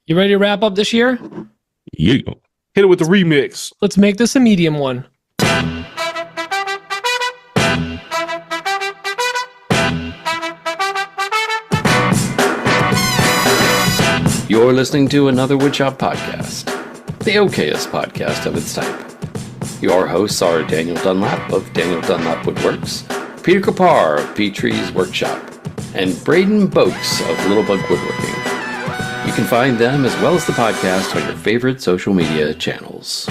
You ready to wrap up this year? Yeah. Hit it with the remix. Let's make this a medium one. You're listening to another Woodshop podcast, the okayest podcast of its type. Your hosts are Daniel Dunlap of Daniel Dunlap Woodworks, Peter Kapar of P-Tree's Workshop, and Braden Boakes of Littlebug Woodworking. You can find them as well as the podcast on your favorite social media channels.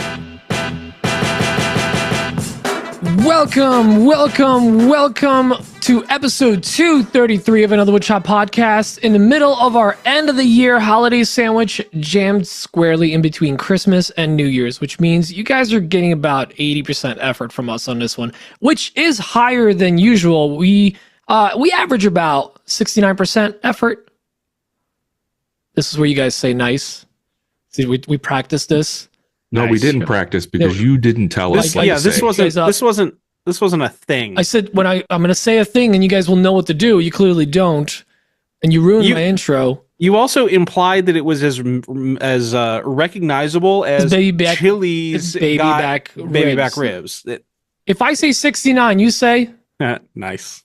Welcome to episode 233 of another Woodshop podcast in the middle of our end of the year holiday sandwich, jammed squarely in between Christmas and New Year's, which means you guys are getting about 80% effort from us on this one, which is higher than usual. We average about 69% effort. This is where you guys say nice. See, we practiced this. No, Nice. we didn't practice because you didn't tell us. This wasn't a thing. I said when I'm going to say a thing and you guys will know what to do. You clearly don't, and you ruined my intro. You also implied that it was as recognizable as Chili's baby back ribs. If I say 69, you say Nice.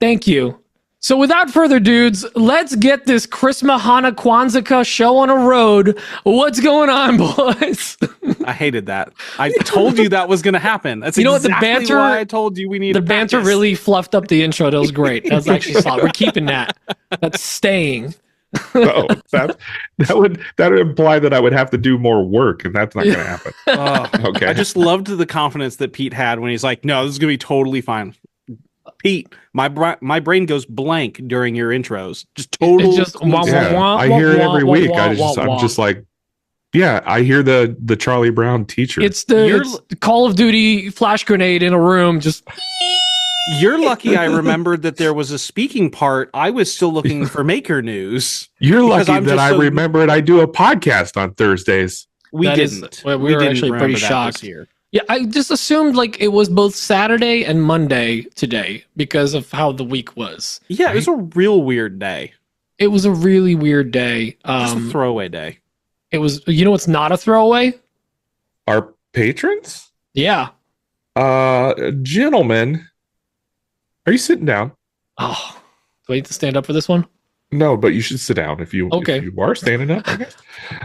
thank you. So without further dudes, let's get this Christmas Hana Kwanzaa show on a road. What's going on, boys? I hated that. I told you that was going to happen. That's what, exactly why I told you we need the banter practice. really fluffed up the intro. That was great. That was actually solid. We're keeping that. That's staying. No, that would imply that I would have to do more work, and that's not going to happen. Okay. I just loved the confidence that Pete had when he's like, "No, this is going to be totally fine." Pete, my brain goes blank during your intros. Just totally. It's just wah, Yeah, wah, wah, I hear it wah, every wah, week. wah, I'm wah. just like, yeah, I hear the Charlie Brown teacher. It's the Call of Duty flash grenade in a room. Just You're lucky I remembered that there was a speaking part. I was still looking for Maker News. You're because lucky I'm that just I so- remembered I do a podcast on Thursdays. We That is- didn't. well, we were didn't actually remember pretty that shocked. this year. yeah, I just assumed like it was both Saturday and Monday today because of how the week was. Yeah, it was a real weird day. It was a really weird day. Just a throwaway day. It was. You know what's not a throwaway? Our patrons, Yeah. gentlemen, are you sitting down? Oh, do I need to stand up for this one? No, but you should sit down if you are standing up. I guess.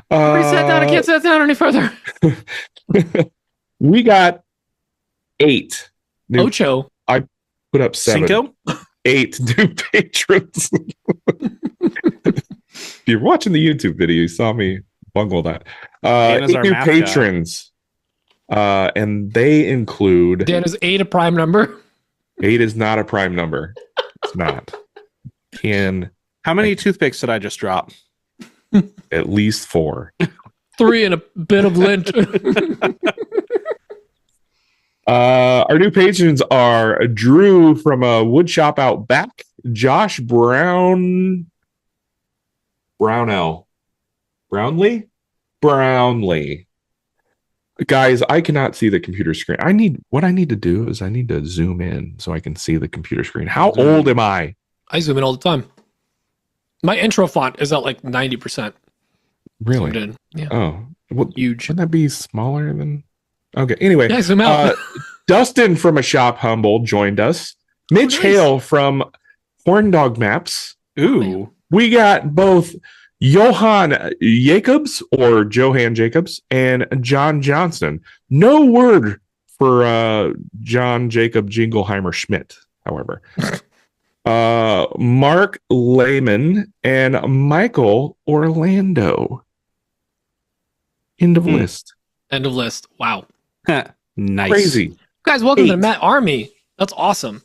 I already sat down. I can't sit down any further. We got 8. New, Ocho. put up 7. Cinco? 8 new patrons. If you're watching the YouTube video, you saw me bungle that. 8 our new math guy. patrons. And they include Dan, is 8 a prime number? 8 is not a prime number. It's not. How many toothpicks did I just drop? At least 4. 3 and a bit of lint. Our new patrons are Drew from a wood shop out back, Josh Brownlee. Guys, I cannot see the computer screen. What I need to do is I need to zoom in so I can see the computer screen. How old am I? I zoom in all the time. My intro font is at like 90%. Really? Zoomed in. Yeah. Oh, well, Huge. shouldn't that be smaller than? Okay. Anyway, Yeah, zoom out. Dustin from a shop humble joined us. Mitch nice. Hale from Horn Dog Maps. Ooh. We got both Johan Jacobs or Johan Jacobs and John Johnson. No word for John Jacob Jingleheimer Schmidt, however. Mark Lehman and Michael Orlando. End of list. End of list. Wow. Nice. Crazy. Guys, welcome to 8. the Met Army. That's awesome.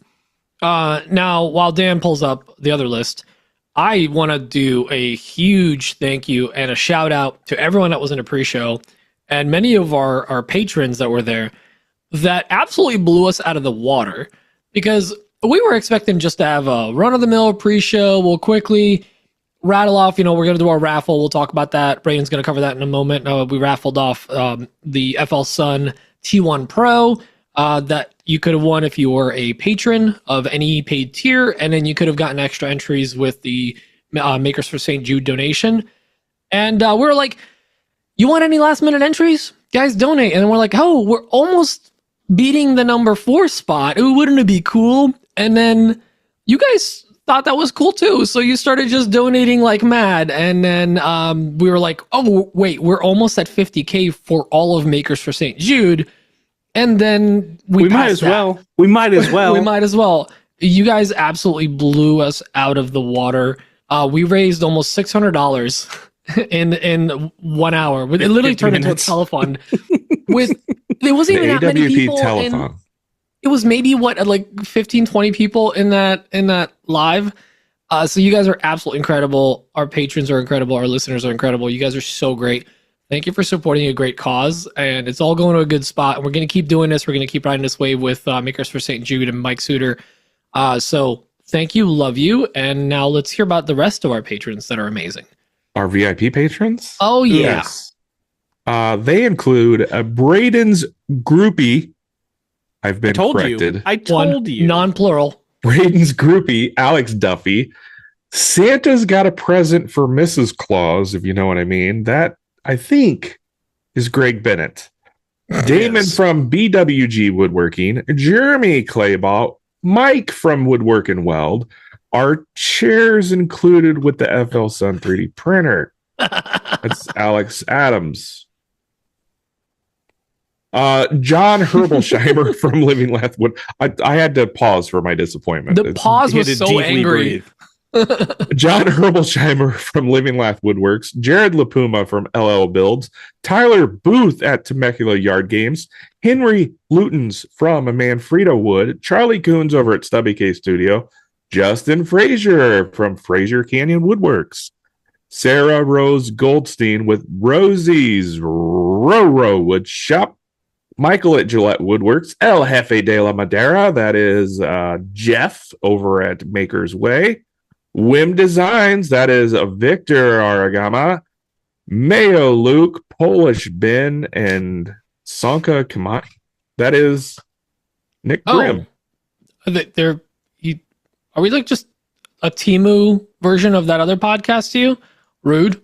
Now, while Dan pulls up the other list, I want to do a huge thank you and a shout out to everyone that was in a pre-show and many of our patrons that were there that absolutely blew us out of the water because we were expecting just to have a run-of-the-mill pre-show. We'll quickly rattle off, we're going to do our raffle. We'll talk about that. Braden's going to cover that in a moment. We raffled off the FL Sun T1 Pro that you could have won if you were a patron of any paid tier, and then you could have gotten extra entries with the Makers for St. Jude donation. And we were like, you want any last minute entries? Guys, donate. And we're like, oh, we're almost beating the number 4 spot. Ooh, wouldn't it be cool? And then you guys thought that was cool too. So you started just donating like mad. And then we were like, oh, wait, we're almost at 50K for all of Makers for St. Jude. And then we might as well. We might as well. We might as well. You guys absolutely blew us out of the water. We raised almost $600 in 1 hour. It literally turned into a telethon. There wasn't even that many people. Telethon. It was maybe like 15, 20 people in that live. So you guys are absolutely incredible. Our patrons are incredible. Our listeners are incredible. You guys are so great. Thank you for supporting a great cause, and it's all going to a good spot. And we're going to keep doing this. We're going to keep riding this wave with Makers for St. Jude and Mike Suter. So thank you, love you, and now let's hear about the rest of our patrons that are amazing. Our VIP patrons? Oh yeah, yes. They include Braden's groupie. I've been corrected. I told you. Non-plural. Braden's groupie, Alex Duffy. Santa's got a present for Mrs. Claus, if you know what I mean. That, I think, is Greg Bennett. Damon from BWG Woodworking. Jeremy Clayball. Mike from Woodwork and Weld. Our chairs included with the FL Sun 3D printer. That's Alex Adams. John Herbolsheimer from Living Lathwood. I had to pause for my disappointment. The pause was so angry. John Herbolsheimer from Living Lath Woodworks, Jared LaPuma from LL Builds, Tyler Booth at Temecula Yard Games, Henry Lutens from Manfredo Wood, Charlie Coons over at Stubby K Studio, Justin Frazier from Frazier Canyon Woodworks, Sarah Rose Goldstein with Rosie's Roro Wood Shop, Michael at Gillette Woodworks, El Jefe de la Madera, that is Jeff over at Maker's Way, Wim Designs, that is Victor Aragama, Mayo Luke, Polish Ben, and Sanka Kamani. That is Nick Grimm. Are we like just a Timu version of that other podcast to you? Rude.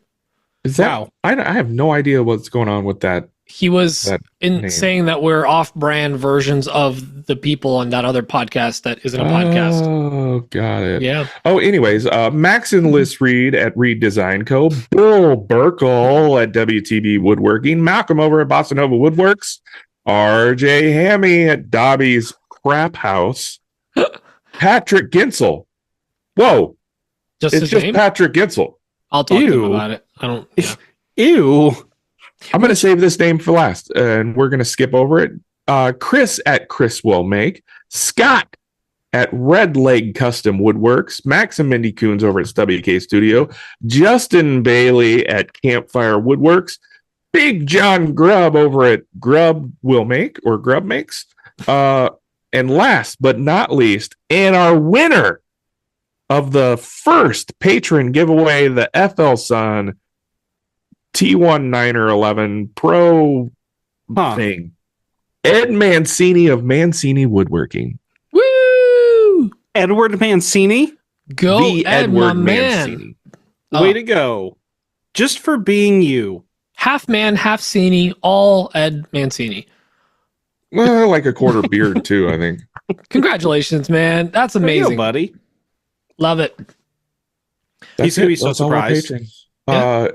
Is that? Wow. I have no idea what's going on with that. He was saying that we're off-brand versions of the people on that other podcast that isn't a podcast. Oh, got it. Yeah. Oh, anyways, Max and Liz Reed at Reed Design Co., Bill Burkle at WTB Woodworking, Malcolm over at Bossa Nova Woodworks, RJ Hammy at Dobby's Crap House, Patrick Ginsel. Whoa. It's just name? Patrick Ginsel. I'll talk to him about it. I don't. Yeah. Ew. I'm going to save this name for last, and we're going to skip over it. Chris at Chris Will Make, Scott at Red Leg Custom Woodworks, Max and Mindy Coons over at WK Studio, Justin Bailey at Campfire Woodworks, Big John Grubb over at Grub Will Make or Grub Makes, and last but not least, and our winner of the first patron giveaway, the FL Sun T1 911 Pro thing, Ed Mancini of Mancini Woodworking. Woo! Edward Mancini? Go, the Ed, Edward Mancini. Way to go. Just for being you. Half man, half Cini, all Ed Mancini. Well, like a quarter beard, too, I think. Congratulations, man. That's amazing. You, buddy. Love it. He's going to be so surprised. Yeah.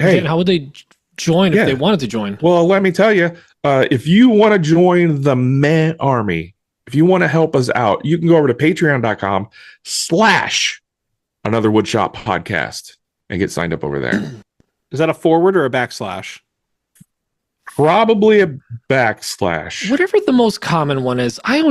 Hey, how would they join if they wanted to join? Well, let me tell you, if you want to join the Meh Army, if you want to help us out, you can go over to patreon.com/another woodshop podcast and get signed up over there. Is that a forward or a backslash? Probably a backslash. Whatever the most common one is. I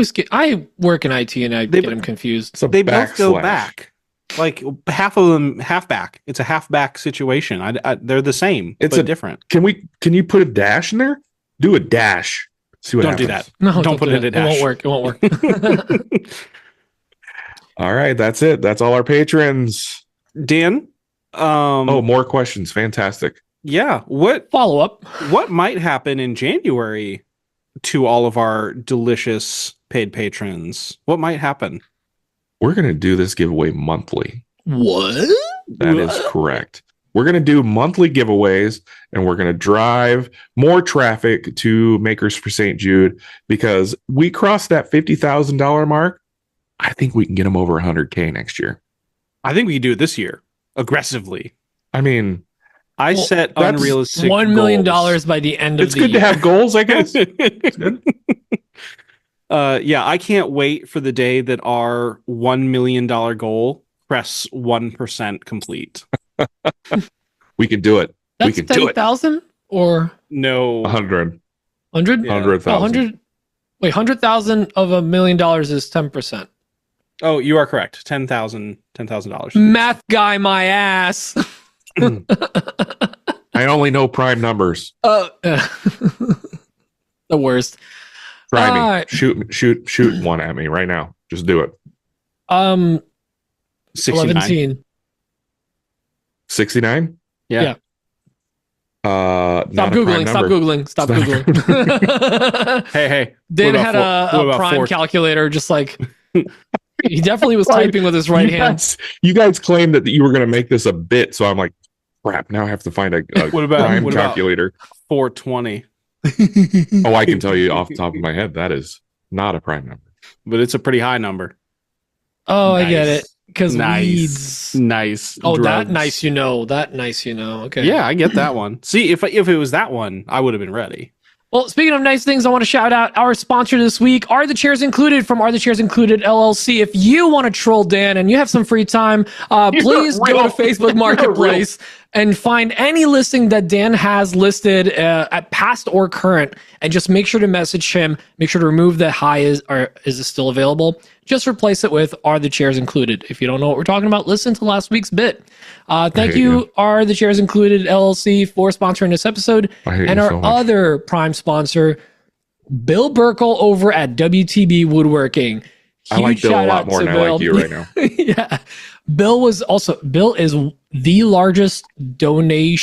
work in IT and I get them confused. They both go back. Like half of them half back. It's a half back situation. They're the same, but different. Can you put a dash in there? Do a dash. See what happens. Do that. No, don't put it in a dash. It won't work. All right, that's it. That's all our patrons. Dan? More questions. Fantastic. Yeah. What follow up? What might happen in January to all of our delicious paid patrons? What might happen? We're going to do this giveaway monthly. What? That is correct. We're going to do monthly giveaways, and we're going to drive more traffic to Makers for St. Jude, because we crossed that $50,000 mark. I think we can get them over 100K next year. I think we can do it this year aggressively. I mean, I set that's unrealistic $1 million goals. by the end of it's the good year. to have goals, I guess. It's good. Yeah, I can't wait for the day that our $1 million goal crests 1% complete. We can do it. That's we can do it. 10,000 or No. 100. 100? Yeah. 100,000. 100. Wait, 100,000 of $1 million is 10%. Oh, you are correct. $10,000. Math guy, my ass. I only know prime numbers. The worst. Try me. Shoot one at me right now. Just do it. 69. 11. 69? Yeah. Stop Not a prime Googling. Stop It's not- Googling. Hey. Dan What about had what a about prime 4? calculator, just like he definitely was Right. typing with his right hand. You guys claimed that you were going to make this a bit, so I'm like, crap. Now I have to find a What about- prime what about- calculator. 420. Oh, I can tell you off the top of my head that is not a prime number. But it's a pretty high number. Oh, I get Nice. it. Because Nice. weeds. Nice. Oh, drugs. that nice, you know. That nice, you know. Okay. Yeah, I get that one. See, if it was that one, I would have been ready. Well, speaking of nice things, I want to shout out our sponsor this week, Are the Chairs Included from Are the Chairs Included LLC. If you want to troll Dan and you have some free time, please go to Facebook Marketplace and find any listing that Dan has listed at past or current, and just make sure to message him. Make sure to remove the hi is it still available. Just replace it with Are the Chairs Included. If you don't know what we're talking about, listen to last week's bit. Thank you, Are the Chairs Included LLC, for sponsoring this episode. I hate And you our so much. other prime sponsor, Bill Burkle over at WTB Woodworking. I like Huge Bill a shout lot out more to than I Bill. like you right now. Yeah. Bill is the largest donate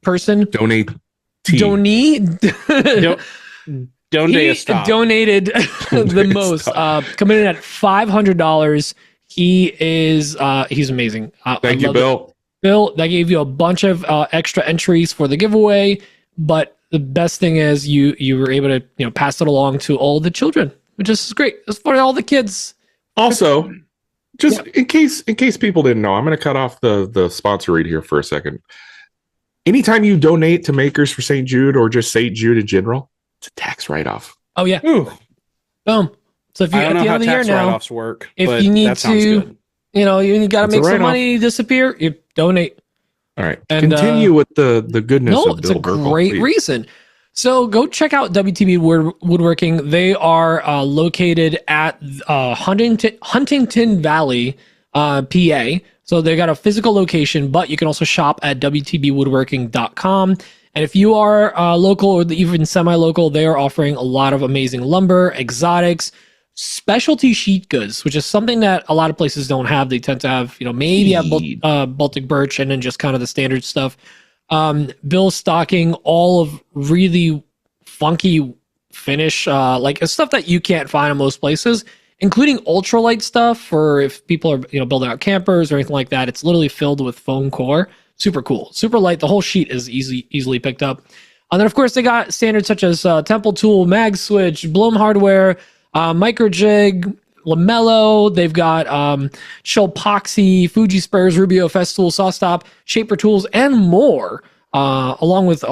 person. Donate tea. Don't He stop. donated the Donate most, stop. coming in at $500. He's amazing. Thank you, love it. Bill. Bill, that gave you a bunch of extra entries for the giveaway, but the best thing is you were able to pass it along to all the children, which is great. It's for all the kids. Also, just in case people didn't know, I'm going to cut off the sponsor read here for a second. Anytime you donate to Makers for St. Jude or just St. Jude in general, it's a tax write-off. Oh yeah, Ooh, boom. So if you I at don't the know how end of the year tax now, write-offs work. if but you need that sounds to- good. you got to It's a make some write-off. money disappear, you donate. All right, And, continue with the goodness No, of it's Bill a Burkle, great please. reason. So go check out WTB Woodworking. They are located at Huntingdon Valley, PA. So they got a physical location, but you can also shop at WTBwoodworking.com. And if you are local or even semi-local, they are offering a lot of amazing lumber, exotics, specialty sheet goods, which is something that a lot of places don't have. They tend to have, maybe have Baltic birch and then just kind of the standard stuff. Bill's stocking all of really funky finish, like stuff that you can't find in most places, including ultralight stuff for if people are building out campers or anything like that. It's literally filled with foam core. Super cool, super light. The whole sheet is easily picked up. And then of course they got standards such as Temple Tool, Mag Switch, Bloom Hardware, Micro Jig, Lamello. They've got Shellpoxy, Fuji Spurs, Rubio, Festool, Sawstop, Shaper Tools, and more. Along with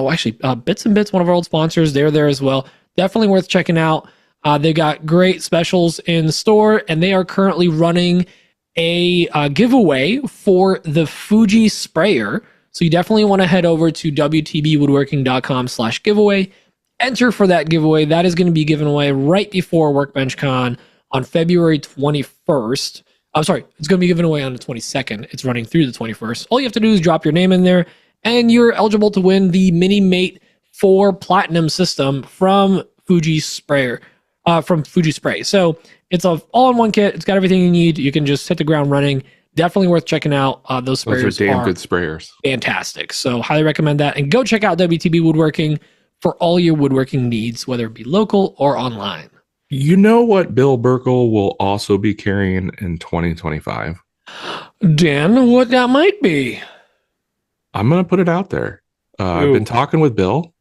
Bits and Bits, one of our old sponsors. They're there as well. Definitely worth checking out. They got great specials in the store, and they are currently running a giveaway for the Fuji sprayer. So you definitely want to head over to WTBwoodworking.com/giveaway. Enter for that giveaway. That is going to be given away right before Workbench Con on February 21st. I'm sorry, it's going to be given away on the 22nd. It's running through the 21st. All you have to do is drop your name in there, and you're eligible to win the Mini Mate 4 Platinum system from Fuji Sprayer, from Fuji Spray. So it's a all-in-one kit. It's got everything you need. You can just hit the ground running. Definitely worth checking out. Those sprayers Those are damn good sprayers. fantastic. So highly recommend that. And go check out WTB Woodworking for all your woodworking needs, whether it be local or online. You know what Bill Burkle will also be carrying in 2025? Dan, what that might be? I'm going to put it out there. I've been talking with Bill.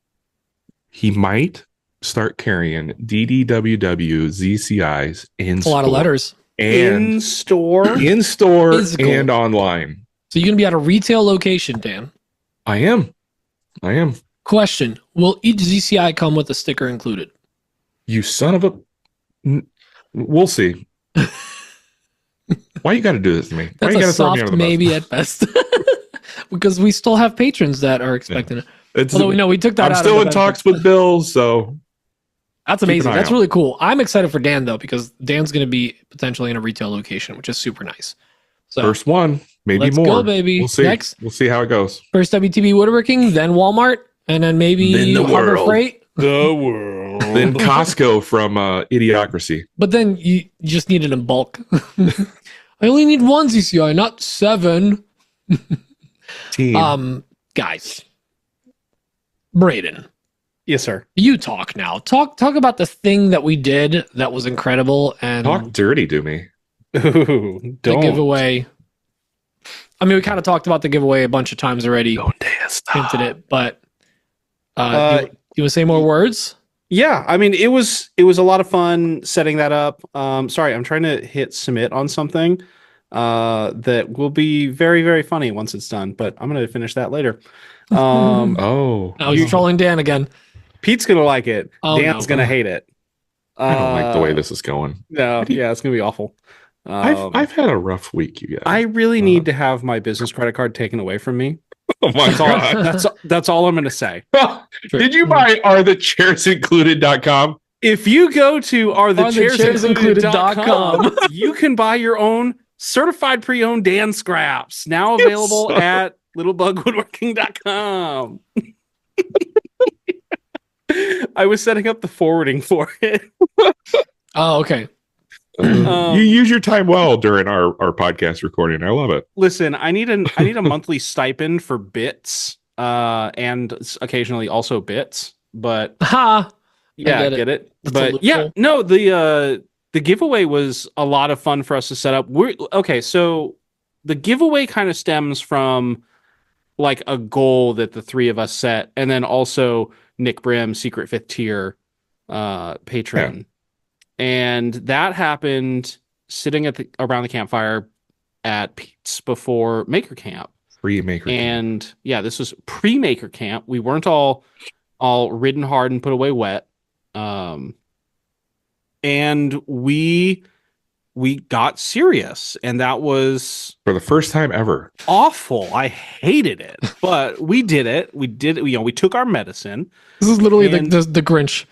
He might start carrying DDWW ZCIs in It's a lot of letters. And in store Physical. and online. So you're gonna be at a retail location, Dan. I am. Question: will each ZCI come with a sticker included? You son of a. We'll see. Why you got to do this to me? Why That's you a got to throw me soft under the bus? maybe at best, because we still have patrons that are expecting it. Although we know we took that I'm out. still of in the talks with Bill, so That's keep an amazing. eye That's out. really cool. I'm excited for Dan though, because Dan's going to be potentially in a retail location, which is super nice. So first one, maybe let's more. go, baby. We'll see. Next. We'll see how it goes. first WTB Woodworking, then Walmart, and then maybe Then the Harbor world. Freight. the world. Then Costco from Idiocracy. But then you just need it in bulk. I only need one ZCI, not 7. Team. Guys, Braden, Yes, sir. you talk now. Talk about the thing that we did that was incredible and Talk dirty to me. Ooh, the don't. giveaway. I mean, we kind of talked about the giveaway a bunch of times already, hinted it, but do you want to say more words? Yeah, I mean, it was a lot of fun setting that up. Sorry, I'm trying to hit submit on something that will be very, very funny once it's done, but I'm going to finish that later. Oh, Oh, he's trolling Dan again. Pete's going to like it. Oh, Dan's no. going to hate it. I don't like the way this is going. No, yeah, it's going to be awful. I've had a rough week, you guys. I really need to have my business credit card taken away from me. oh my god! That's all I'm going to say. Did you buy arethechairs.included.com? If you go to arethechairs.included.com, you can buy your own certified pre-owned Dan scraps, now available at littlebugwoodworking.com. I was setting up the forwarding for it. Oh, okay. You use your time well during our podcast recording. I love it. Listen, I need a monthly stipend for bits, and occasionally also bits. But Ha! yeah, get it. That's a But yeah, loophole. no, the giveaway was a lot of fun for us to set up. So the giveaway kind of stems from like a goal that the three of us set, and then also Nick Brim, secret 5th tier patron. Yeah. And that happened sitting around the campfire at Pete's before Maker Camp. Pre-maker. And yeah, this was pre-Maker Camp. We weren't all ridden hard and put away wet. And we got serious, and that was For the first time ever. awful. I hated it, but we did it. We took our medicine. This is literally And- the Grinch.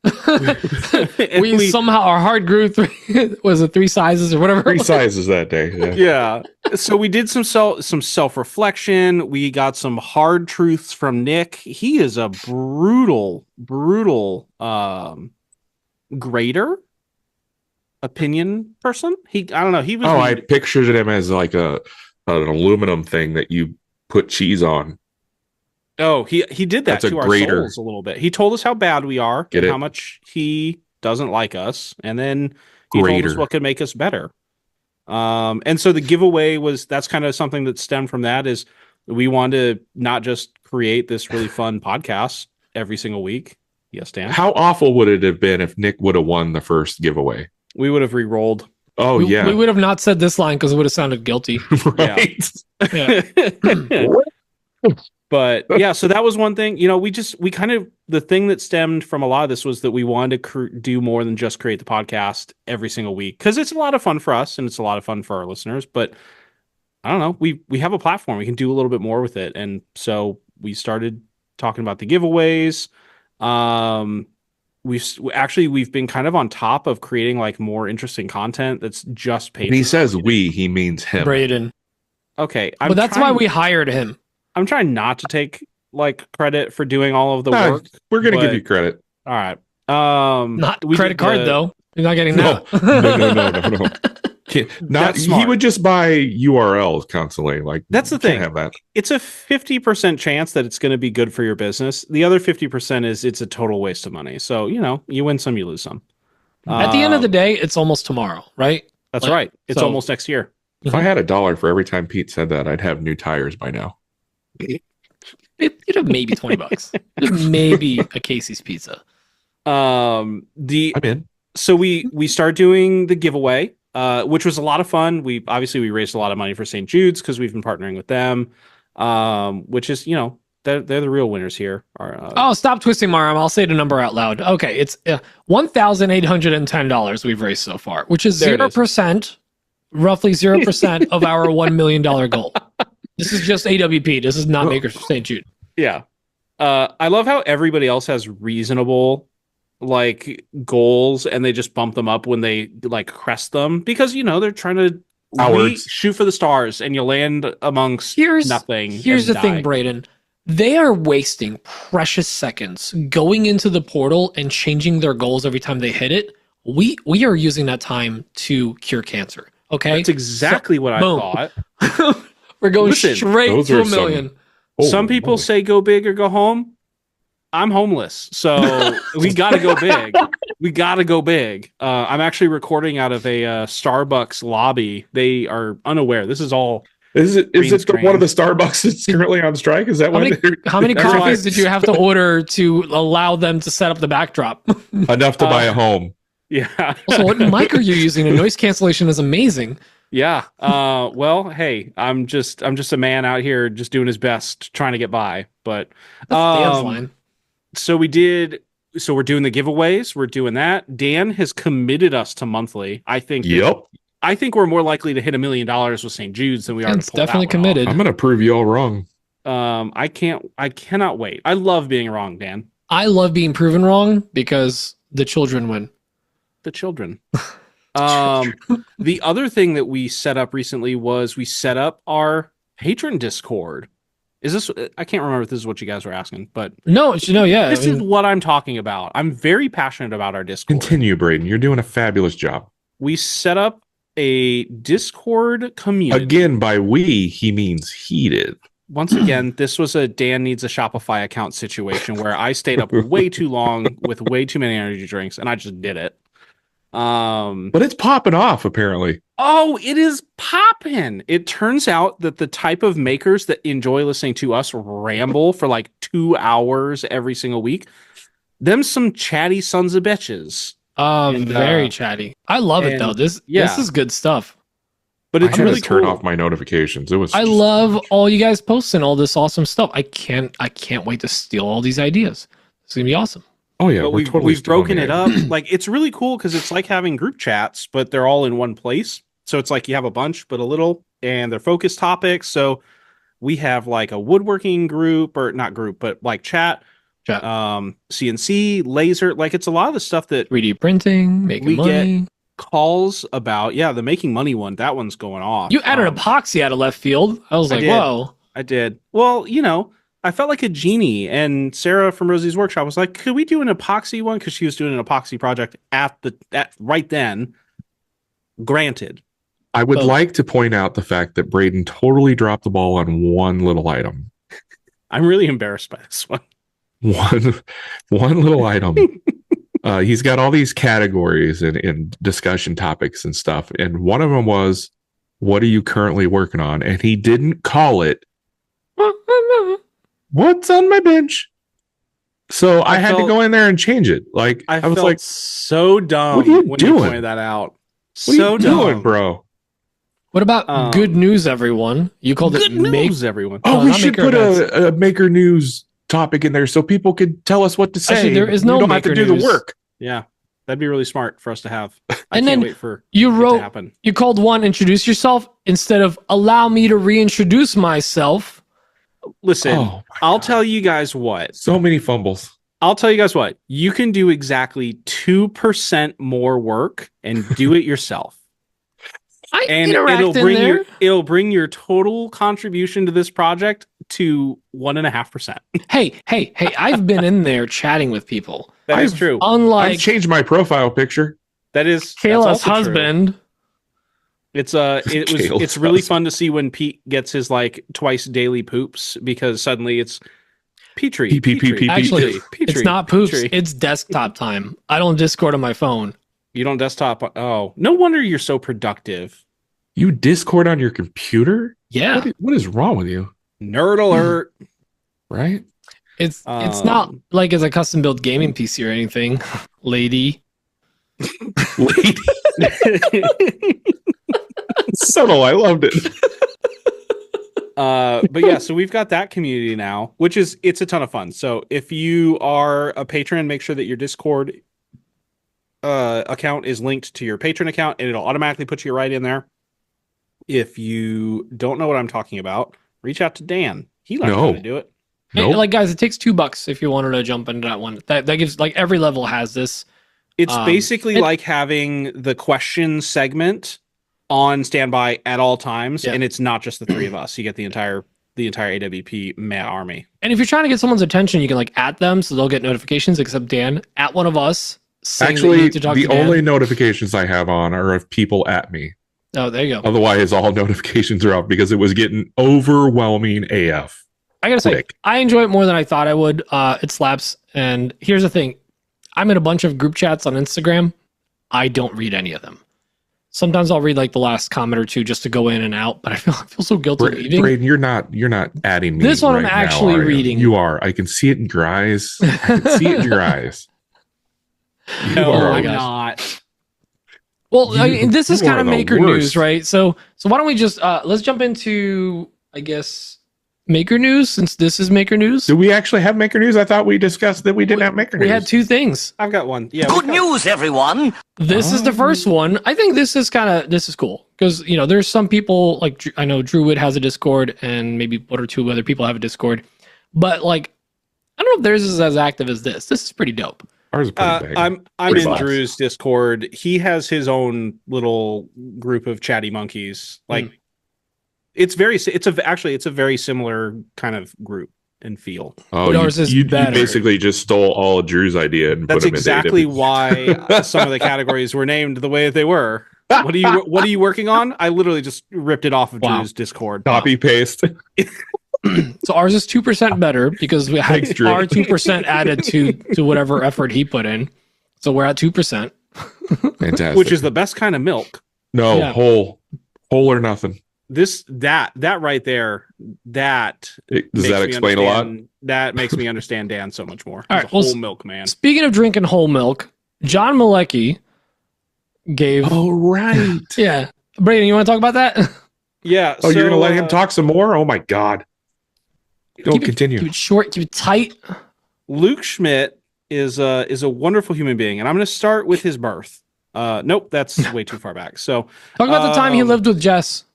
And we somehow our heart grew 3 was it 3 sizes or whatever. 3 sizes that day. Yeah. yeah. So we did some self-reflection. We got some hard truths from Nick. He is a brutal grader, opinion person. I don't know. He was. Oh, I pictured him as like an aluminum thing that you put cheese on. Oh, he did that That's a to our grader. souls a little bit. He told us how bad we are, Get and it? how much he doesn't like us, and then he told us Grader. what could make us better. And so the giveaway that's kind of something that stemmed from that. Is we wanted to not just create this really fun podcast every single week. Yes, Dan. How awful would it have been if Nick would have won the first giveaway? We would have re-rolled. Oh, we, yeah. we would have not said this line because it would have sounded guilty. right. Yeah. But yeah, so that was one thing. The thing that stemmed from a lot of this was that we wanted to do more than just create the podcast every single week, because it's a lot of fun for us and it's a lot of fun for our listeners. But I don't know, we have a platform, we can do a little bit more with it, and so we started talking about the giveaways. We've been kind of on top of creating like more interesting content that's just paid. When he says we, he means him. Braden. Okay, But that's why we hired him. I'm trying not to take like credit for doing all of the Ah, work. We're going to but- give you credit. All right. Not we credit did card the- though. You're not getting No. that. No. Not, That's he smart. would just buy URLs constantly. Like That's the you can't thing. Have that. It's a 50% chance that it's going to be good for your business. The other 50% is it's a total waste of money. So, you win some, you lose some. At the end of the day, it's almost tomorrow, right? That's like, right. It's so- almost next year. If I had $1 for every time Pete said that, I'd have new tires by now. You'd have maybe $20. Maybe a Casey's pizza. I'm in. So we start doing the giveaway, which was a lot of fun. We raised a lot of money for St. Jude's because we've been partnering with them, which is, you know, they're the real winners here. Oh, stop twisting my arm. I'll say the number out loud. Okay, it's $1,810 we've raised so far, which is 0%, roughly 0% of our $1 million goal. This is just AWP. This is not Makers for St. Jude. Yeah. I love how everybody else has reasonable like goals and they just bump them up when they like crest them because, you know, they're trying to shoot for the stars and you land amongst nothing. Here's the thing, Braden. They are wasting precious seconds going into the portal and changing their goals every time they hit it. We are using that time to cure cancer. Okay, that's exactly what I thought. We're going straight to $1 million. Some people say go big or go home. I'm homeless, so we got to go big. We got to go big. I'm actually recording out of a Starbucks lobby. They are unaware. This is all. Is it one of the Starbucks that's currently on strike? Is that how many coffees did you have to order to allow them to set up the backdrop? Enough to buy a home. Yeah. Also, what mic are you using? The noise cancellation is amazing. Yeah. Well, hey, I'm just a man out here just doing his best trying to get by. But Dan's line. So we're doing the giveaways. We're doing that. Dan has committed us to monthly. I think. Yep. I think we're more likely to hit $1 million with St. Jude's than we are to pull definitely committed. I'm going to prove you all wrong. I cannot wait. I love being wrong, Dan. I love being proven wrong because the children win. The children. The other thing that we set up recently was we set up our patron Discord. Is this? I can't remember if this is what you guys were asking, but no, yeah. This is what I'm talking about. I'm very passionate about our Discord. Continue, Braden. You're doing a fabulous job. We set up a Discord community. Again, by we, he means he did. Once again, this was a Dan needs a Shopify account situation where I stayed up way too long with way too many energy drinks, and I just did it. But it's popping off, apparently. Oh, it is popping. It turns out that the type of makers that enjoy listening to us ramble for like 2 hours every single week, them some chatty sons of bitches. Very chatty. I love it though. This is good stuff. But it's really cool. Turn off my notifications. I love all you guys posting all this awesome stuff. I can't wait to steal all these ideas. It's gonna be awesome. Oh yeah, but we've broken it up. Like it's really cool because it's like having group chats, but they're all in one place. So it's like you have a bunch, but a little, and they're focused topics. So we have like a woodworking group, or not group, but like chat. CNC, laser, like it's a lot of the stuff that 3D printing, making money. Get calls about. Yeah, the making money one, that one's going off. You added epoxy out of left field. I was like, whoa. I did. Well, you know, I felt like a genie, and Sarah from Rosie's Workshop was like, could we do an epoxy one? Because she was doing an epoxy project at right then. Granted. I would like to point out the fact that Braden totally dropped the ball on one little item. I'm really embarrassed by this one. One little item. He's got all these categories and discussion topics and stuff. And one of them was, what are you currently working on? And he didn't call it, what's on my bench? So I had to go in there and change it. Like I was like, so dumb. What are you when doing? You pointed that out. What are you doing, bro? What about good news, everyone? You called it news, everyone. Oh, we should put a maker news topic in there so people could tell us what to say. Actually, there is no. You don't have to do the work. Yeah, that'd be really smart for us to have. I can't wait for it to happen. You called one introduce yourself instead of allow me to reintroduce myself. Listen, I'll tell you guys what. So many fumbles. I'll tell you guys what. You can do exactly 2% more work and do it yourself. It'll bring your total contribution to this project to 1.5%. Hey, I've been in there chatting with people. That is true. I've changed my profile picture. That is Kayla's husband. True. It's really fun to see when Pete gets his like twice daily poops because suddenly it's Petrie. Actually, it's not poops. It's desktop time. I don't Discord on my phone. You don't desktop. Oh, no wonder you're so productive. You Discord on your computer? Yeah. What is wrong with you? Nerd alert. Right? It's not like it's a custom built gaming PC or anything, lady. Lady. Subtle. I loved it. But yeah, so we've got that community now, it's a ton of fun. So if you are a patron, make sure that your Discord account is linked to your patron account, and it'll automatically put you right in there. If you don't know what I'm talking about, reach out to Dan. He learned how to do it. Nope. And, like, guys, it takes $2 if you wanted to jump into that one. That gives, like, every level has this. It's basically like having the question segment on standby at all times, and it's not just the three of us. You get the entire AWP Matt army. And if you're trying to get someone's attention, you can like at them so they'll get notifications. Except Dan, at one of us. Actually, the only notifications I have on are of people at me. Oh, there you go. Otherwise, all notifications are off because it was getting overwhelming AF. I gotta say, I enjoy it more than I thought I would. It slaps. And here's the thing: I'm in a bunch of group chats on Instagram. I don't read any of them. Sometimes I'll read like the last comment or two just to go in and out, but I feel so guilty leaving. Braden, you're not adding me. This one right I'm actually reading. You are. I can see it in your eyes. I can see it in your eyes. No, I'm not. Well, this is kind of maker news, right? So why don't we just let's jump into, I guess, maker news, since this is maker news. Do we actually have maker news? I thought we discussed that we didn't have maker news. We had two things. I've got one. Yeah. Good news, everyone. This is the first one. I think this is cool because, you know, there's some people like, I know Druid has a Discord and maybe one or two other people have a Discord, but like, I don't know if theirs is as active as this. This is pretty dope. Ours is pretty big. I'm in Drew's Discord. He has his own little group of chatty monkeys. Like, it's a very similar kind of group and feel. Oh, you basically just stole all of Drew's idea and that's put them exactly why some of the categories were named the way they were. What are you working on? I literally just ripped it off of Drew's Discord. Copy paste. So ours is 2% better because we had our 2% added to whatever effort he put in. So we're at 2%. Fantastic. Which is the best kind of milk. No, whole or nothing. That right there, does that explain a lot? That makes me understand Dan so much more. All right, whole milk man. Speaking of drinking whole milk, John Malecki gave. Oh right. Yeah, Braden, you want to talk about that? Yeah. Oh, you're gonna let him talk some more? Oh my God. Don't continue. Keep it short. Keep it tight. Luke Schmidt is a wonderful human being, and I'm going to start with his birth. Nope, that's way too far back. So talk about the time he lived with Jess.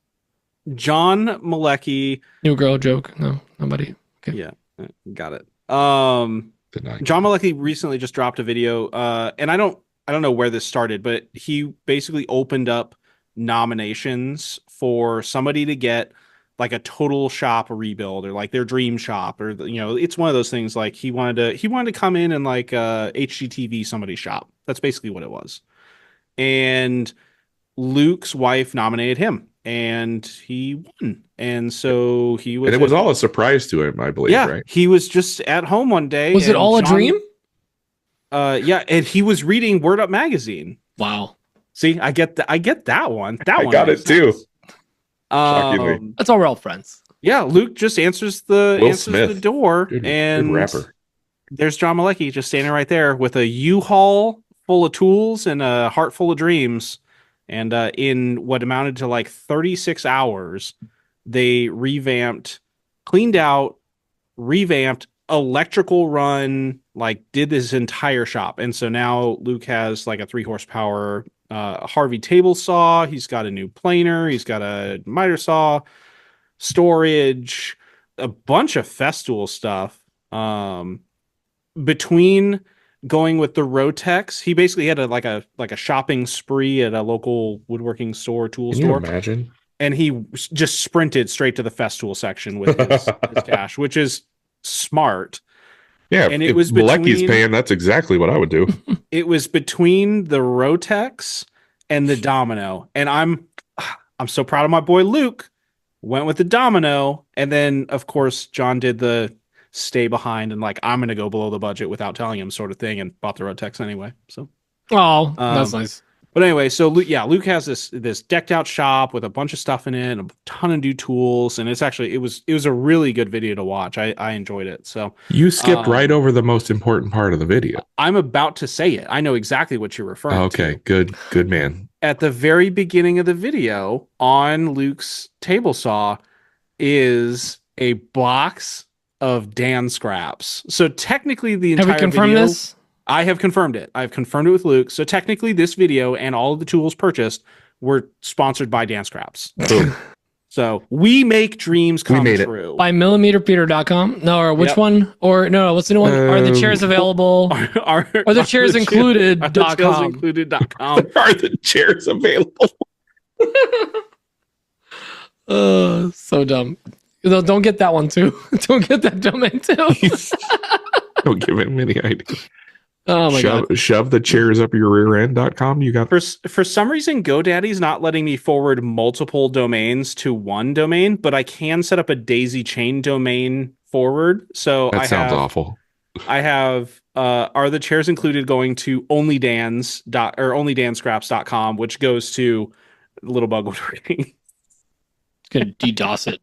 John Malecki. New girl joke. No, nobody. Okay. Yeah, got it. John Malecki recently just dropped a video, and I don't know where this started, but he basically opened up nominations for somebody to get like a total shop rebuild or like their dream shop, or it's one of those things. Like he wanted to come in and like HGTV somebody's shop. That's basically what it was. And Luke's wife nominated him, and he won. And so he was. And it was all a surprise to him, I believe. Yeah, right? He was just at home one day. Was it all a dream? Yeah, and he was reading Word Up magazine. Wow. See, I get that one. That one. I got it too. That's all we're all friends. Yeah, Luke just answers the door, good and rapper. There's John Malecki just standing right there with a U-Haul full of tools and a heart full of dreams. And in what amounted to like 36 hours, they cleaned out, revamped, electrical run, like did this entire shop. And so now Luke has like a 3 horsepower Harvey table saw. He's got a new planer. He's got a miter saw, storage, a bunch of Festool stuff. Between going with the Rotex, he basically had a shopping spree at a local woodworking store, tool store. Can you imagine? And he just sprinted straight to the Festool section with his cash, which is smart. Yeah, and it was Malecki's paying. That's exactly what I would do. It was between the Rotex and the Domino, and I'm so proud of my boy Luke. Went with the Domino, and then of course John did the stay behind and like I'm going to go below the budget without telling him sort of thing, and bought the Rotex anyway. So, that's nice. But anyway, so Luke has this decked out shop with a bunch of stuff in it, and a ton of new tools, and it was a really good video to watch. I enjoyed it. So You skipped right over the most important part of the video. I'm about to say it. I know exactly what you're referring to. Okay, good man. At the very beginning of the video, on Luke's table saw is a box of Dan scraps. So technically, the entire Have we confirmed video, this? I have confirmed it. I've confirmed it with Luke. So technically, this video and all of the tools purchased were sponsored by Dan Scraps. Boom. So we make dreams come made it. true. By millimeterpeter.com? No, or which Yep. one? Or no, what's the new one? Are the chairs available? Are the chairs included Are the chairs .com. included.com. Are the chairs available? So dumb. No, don't get that one too. Don't get that domain too. Don't give him any idea. Oh my god. Shove the chairs up your rear end.com. You got For some reason, GoDaddy's not letting me forward multiple domains to one domain, but I can set up a daisy chain domain forward. So that sounds awful. I have are the chairs included going to onlydanscraps.com, which goes to Little Bug Woodworking. Gonna DDoS it.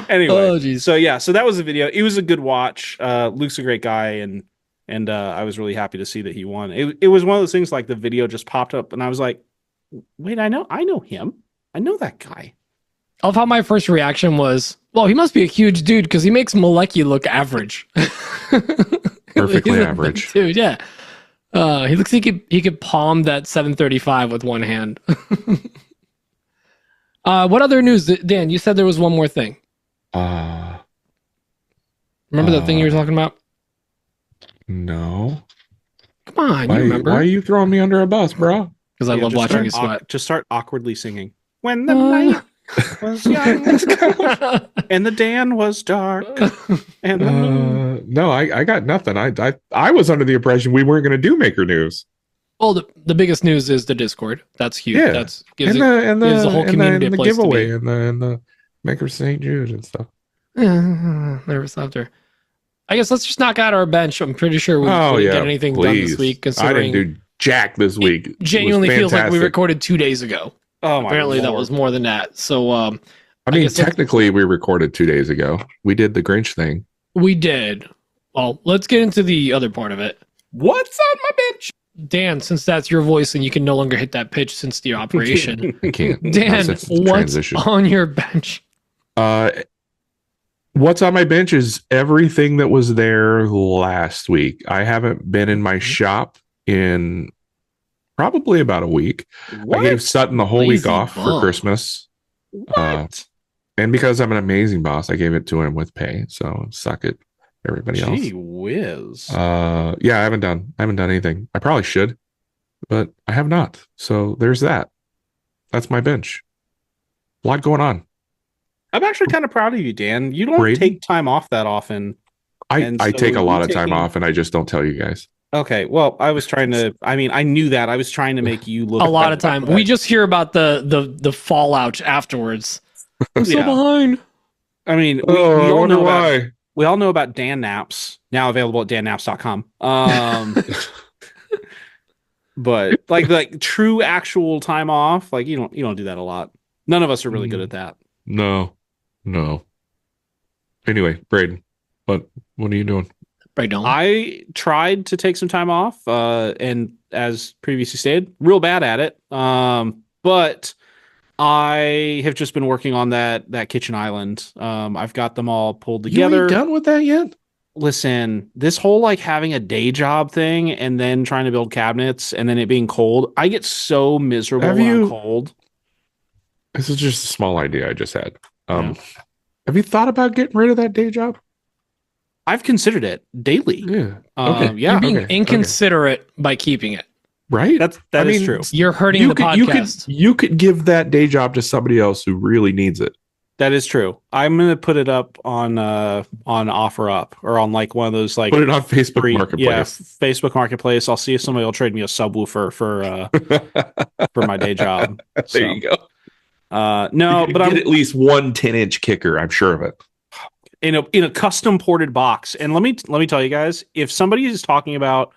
Anyway, so that was the video. It was a good watch. Luke's a great guy, and I was really happy to see that he won. It was one of those things like the video just popped up, and I was like, wait, I know him. I know that guy. I love how my first reaction was, well, he must be a huge dude because he makes Malecki look average. Perfectly average. Dude, yeah. He looks like he could palm that 735 with one hand. What other news? Dan, you said there was one more thing. Remember that thing you were talking about? No. Come on, you remember. Why are you throwing me under a bus, bro? Because I love watching you sweat. Just start awkwardly singing. When the night was young and the Dan was dark. And the moon. No, I got nothing. I was under the impression we weren't going to do Maker News. Well, the biggest news is the Discord. That's huge. Yeah. That's gives the whole community a the place giveaway to be. and the Maker St. Jude and stuff. Never stopped her. I guess let's just knock out our bench. I'm pretty sure we didn't get anything done this week. I didn't do jack this week. It genuinely feels like we recorded 2 days ago. Oh my Apparently Lord. that was more than that. So I mean, technically we recorded 2 days ago. We did the Grinch thing. We did. Well, let's get into the other part of it. What's on my bench? Dan, since that's your voice and you can no longer hit that pitch since the operation. I can't. Dan, Since the what's transition. on your bench? What's on my bench is everything that was there last week. I haven't been in my shop in probably about a week. What? I gave Sutton the whole week Lazy off bum. for Christmas. What? And because I'm an amazing boss, I gave it to him with pay. So suck it, everybody Gee else. whiz. Yeah, I haven't done anything. I probably should, but I have not. So there's that. That's my bench. A lot going on. I'm actually kind of proud of you, Dan. You don't Braden? take time off that often. I And so take a you lot of time taking- off and I just don't tell you guys. Okay, well, I was trying to. I mean, I knew that. I was trying to make you look A lot of better. time. We just hear about the fallout afterwards. I'm so Yeah. behind. I mean, we I all wonder know about, why. we all know about Dan Naps, now available at dannaps.com. But like true actual time off, like you don't do that a lot. None of us are really good at that. No. Anyway, Braden, what are you doing? Right, don't. I tried to take some time off, and as previously stated, real bad at it. But I have just been working on that kitchen island. I've got them all pulled together. You ain't done with that yet? Listen, this whole like having a day job thing and then trying to build cabinets and then it being cold, I get so miserable Have when you- I'm cold. This is just a small idea I just had. Yeah. Have you thought about getting rid of that day job? I've considered it daily. Yeah. Yeah, You're being okay, inconsiderate by keeping it. Right? that I is mean, true. You're hurting the podcast. You could give that day job to somebody else who really needs it. That is true. I'm gonna put it up on OfferUp or on like one of those like Put it on Facebook free- Marketplace. Yeah, Facebook Marketplace. I'll see if somebody will trade me a subwoofer for my day job. There you go. No, You but get I'm at least one 10-inch kicker. I'm sure of it. in a custom ported box. And let me tell you guys, if somebody is talking about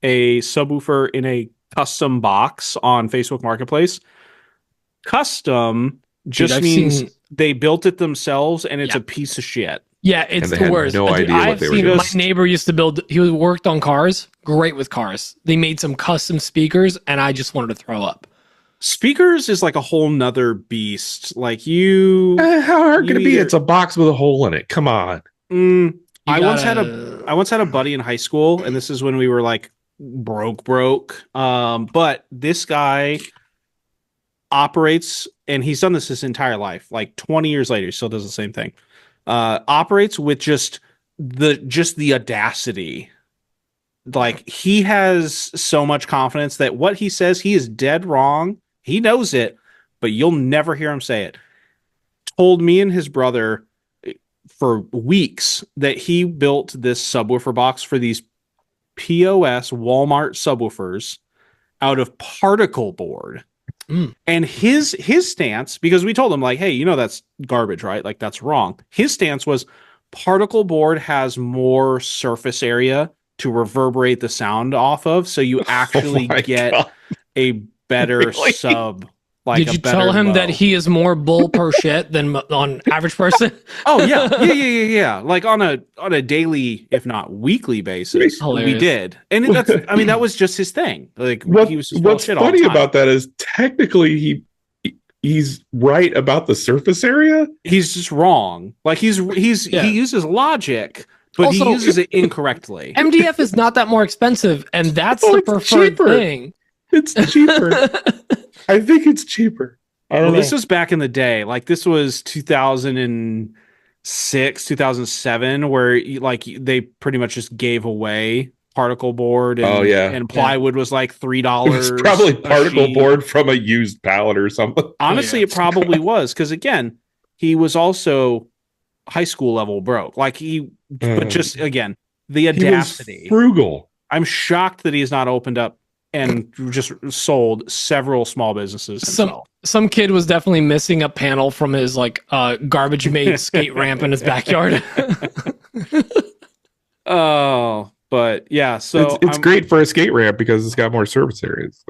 a subwoofer in a custom box on Facebook Marketplace. Custom just means they built it themselves and it's a piece of shit. Yeah, it's And they the had worst. no idea what they were doing. My neighbor used to build. He worked on cars. Great with cars. They made some custom speakers, and I just wanted to throw up. Speakers is like a whole nother beast. Like you, how hard can it be? It's a box with a hole in it. Come on. I once had a buddy in high school, and this is when we were like broke. But this guy operates, and he's done this his entire life. Like 20 years later, he still does the same thing. Operates with just the audacity. Like he has so much confidence that what he says, he is dead wrong. He knows it, but you'll never hear him say it. Told me and his brother for weeks that he built this subwoofer box for these POS Walmart subwoofers out of particle board. And his stance, because we told him like, hey, you know, that's garbage, right? Like that's wrong. His stance was particle board has more surface area to reverberate the sound off of. So you actually get a better sub. Like did you tell him that he is more bull per shit than on average person? Oh yeah. Like on a daily, if not weekly basis, we did, and that's. I mean, that was just his thing. Like he was. What's funny about that is technically he's right about the surface area. He's just wrong. Like he uses logic, but also, he uses it incorrectly. MDF is not that more expensive, and that's the preferred thing. It's cheaper. I think it's cheaper. This was back in the day. Like this was 2006, 2007, where like they pretty much just gave away particle board. And, and plywood was like $3. It's probably particle board from a used pallet or something. Honestly, it probably was because again, he was also high school level broke. Like but just again, the audacity. He was frugal. I'm shocked that he has not opened up and just sold several small businesses himself. Some kid was definitely missing a panel from his like garbage made skate ramp in his backyard. Oh, but yeah, so it's great for a skate ramp because it's got more surface areas.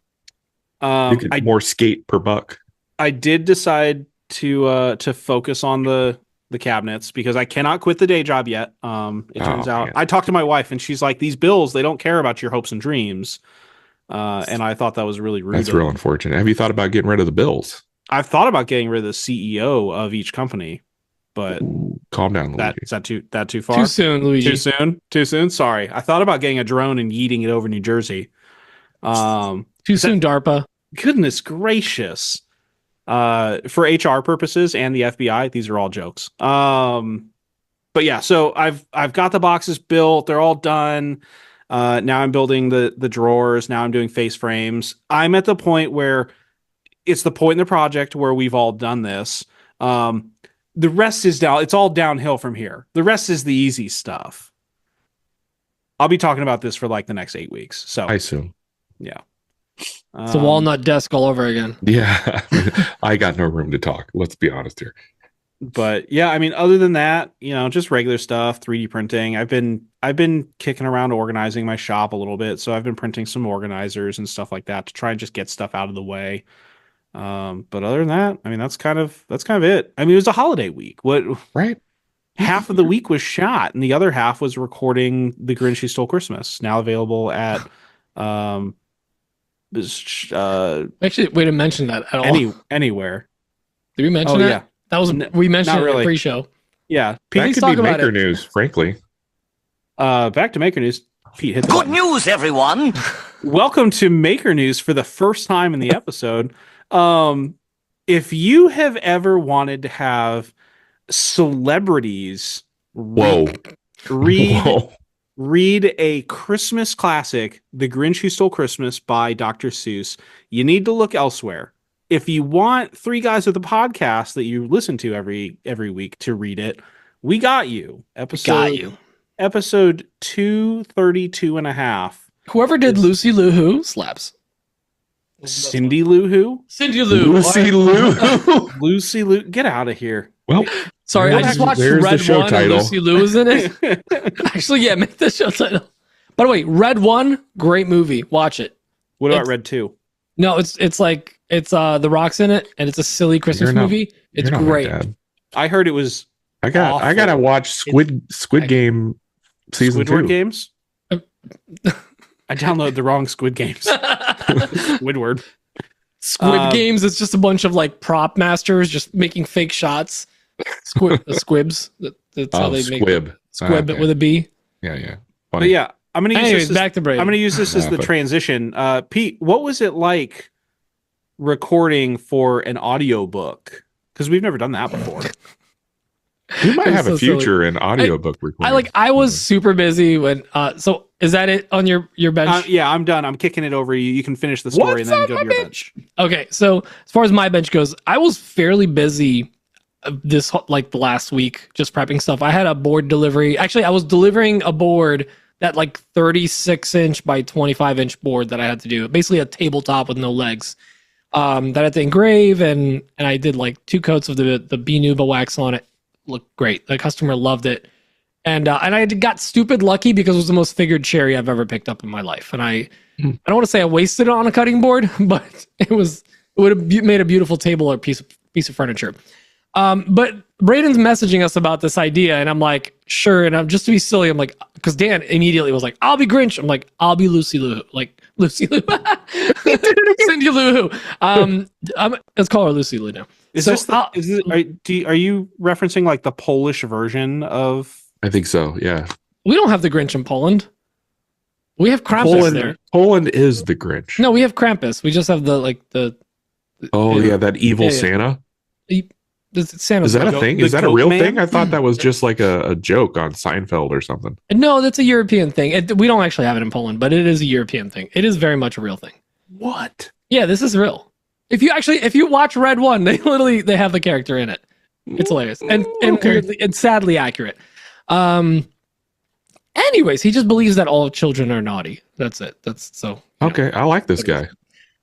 More skate per buck. I did decide to focus on the cabinets because I cannot quit the day job yet. It turns out I talked to my wife and she's like, these bills, they don't care about your hopes and dreams. And I thought that was really rude. That's real unfortunate. Have you thought about getting rid of the bills? I've thought about getting rid of the CEO of each company, but calm down, Luigi. Is that too far? Too soon, Luigi. Too soon. Sorry, I thought about getting a drone and yeeting it over New Jersey. Too soon, DARPA. Goodness gracious. For HR purposes and the FBI, these are all jokes. But yeah, so I've got the boxes built. They're all done. Now I'm building the drawers. Now I'm doing face frames. I'm at the point where it's the point in the project where we've all done this. The rest is down. It's all downhill from here. The rest is the easy stuff. I'll be talking about this for like the next 8 weeks. So I assume. Yeah. It's a walnut desk all over again. Yeah. I got no room to talk. Let's be honest here. But yeah, I mean, other than that, just regular stuff, 3D printing. I've been kicking around organizing my shop a little bit. So I've been printing some organizers and stuff like that to try and just get stuff out of the way. But other than that, I mean, that's kind of it. I mean, it was a holiday week. Right. Half of the week was shot and the other half was recording The Grinch Who Stole Christmas, now available at, actually, we didn't mention that at all. Anywhere. Did we mention that? Yeah. That was we mentioned it in the pre-show. Yeah, Pete, that could be Maker News, frankly. Back to Maker News. Pete, hit the Good button. news, everyone. Welcome to Maker News for the first time in the episode. If you have ever wanted to have celebrities read a Christmas classic, The Grinch Who Stole Christmas by Dr. Seuss, you need to look elsewhere. If you want three guys with a podcast that you listen to every week to read it, we got you. Episode 232 and a half. Whoever did Lucy Lou Who slaps. Cindy Lou Who? Cindy Lou. Lucy Lou. Lucy Lou. Get out of here. Well, sorry, I just watched Red the show 1 title. and Lucy Lou was in it. Actually, yeah, make the show title. By the way, Red 1, great movie. Watch it. What about Red 2? No, it's The Rock's in it, and it's a silly Christmas movie. It's great. I heard it was. I gotta watch Squid Game season 2. Squidward Games. I downloaded the wrong Squid Games. Squidward. Squid Games is just a bunch of like prop masters just making fake shots. Squibs. That's how they Squib. make Squib Okay. with a B. Yeah. Funny. But yeah, I'm gonna use this. Back to Braden. I'm gonna use this as the transition. Pete, what was it like recording for an audiobook? Because we've never done that before. We might have a future in audiobook recording. I was super busy when so is that it on your bench? Yeah, I'm done. I'm kicking it over you. You can finish the story and then go to your bench. Okay, so as far as my bench goes, I was fairly busy this like the last week just prepping stuff. I had a board delivery. Actually, I was delivering a board, that like 36-inch by 25-inch board that I had to do. Basically a tabletop with no legs. That I had to engrave and I did like 2 coats of the Binuba wax on it. Looked great. The customer loved it. And I got stupid lucky because it was the most figured cherry I've ever picked up in my life. And I don't want to say I wasted it on a cutting board, but it would have made a beautiful table or piece of furniture. But Braden's messaging us about this idea, and I'm like, sure. And I'm just to be silly, I'm like, because Dan immediately was like, I'll be Grinch. I'm like, I'll be Lucy Lou. Like Lucy Lou. Cindy Lou Who. Let's call her Lucy Lou now. Are you referencing like the Polish version of? I think so. Yeah. We don't have the Grinch in Poland. We have Krampus there. Poland is the Grinch. No, we have Krampus. We just have the. Oh yeah, that evil Santa. Santa. Is that a thing? Is that a real thing? I thought that was just like a joke on Seinfeld or something. No, that's a European thing. We don't actually have it in Poland, but it is a European thing. It is very much a real thing. What? Yeah, this is real. If you watch Red 1, they have the character in it. It's hilarious and weirdly and sadly accurate. Anyways, he just believes that all children are naughty. That's it. That's so. Okay, I like this guy.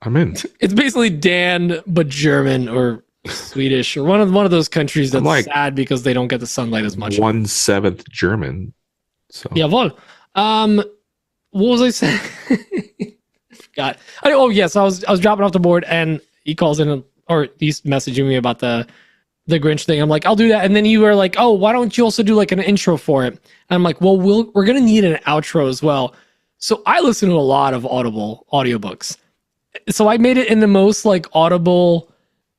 I'm in. It's basically Dan, but German or Swedish or one of those countries that's like sad because they don't get the sunlight as much. 1/7 German. So jawohl. What was I saying? God. Yes, I was dropping off the board and he calls in or he's messaging me about the Grinch thing. I'm like, I'll do that. And then you were like, oh, why don't you also do like an intro for it? And I'm like, well, we're gonna need an outro as well. So I listen to a lot of Audible audiobooks. So I made it in the most like Audible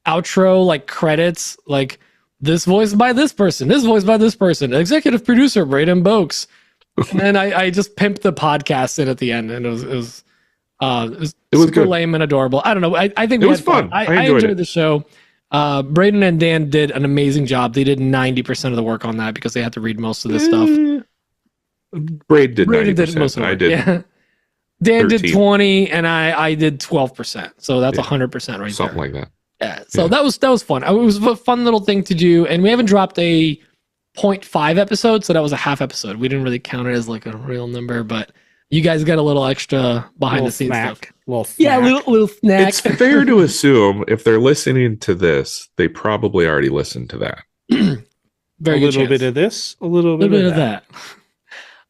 outro, like credits, like this voiced by this person, this voiced by this person, executive producer Braden Boakes. And then I just pimped the podcast in at the end, and it was super good. lame and adorable. I don't know. I think it was fun. I enjoyed the show. Braden and Dan did an amazing job. They did 90% of the work on that because they had to read most of this stuff. Braden did 90%. Most of it. I did. Yeah. Dan 13. did 20, and I did 12%. So that's 100% right something there. like that. Yeah. So that was fun. It was a fun little thing to do, and we haven't dropped a 0.5 episode, so that was a half episode. We didn't really count it as like a real number, but you guys got a little extra behind the scenes stuff. Yeah, little snack. It's fair to assume if they're listening to this, they probably already listened to that. Very a good little chance. bit of this, a little bit of that.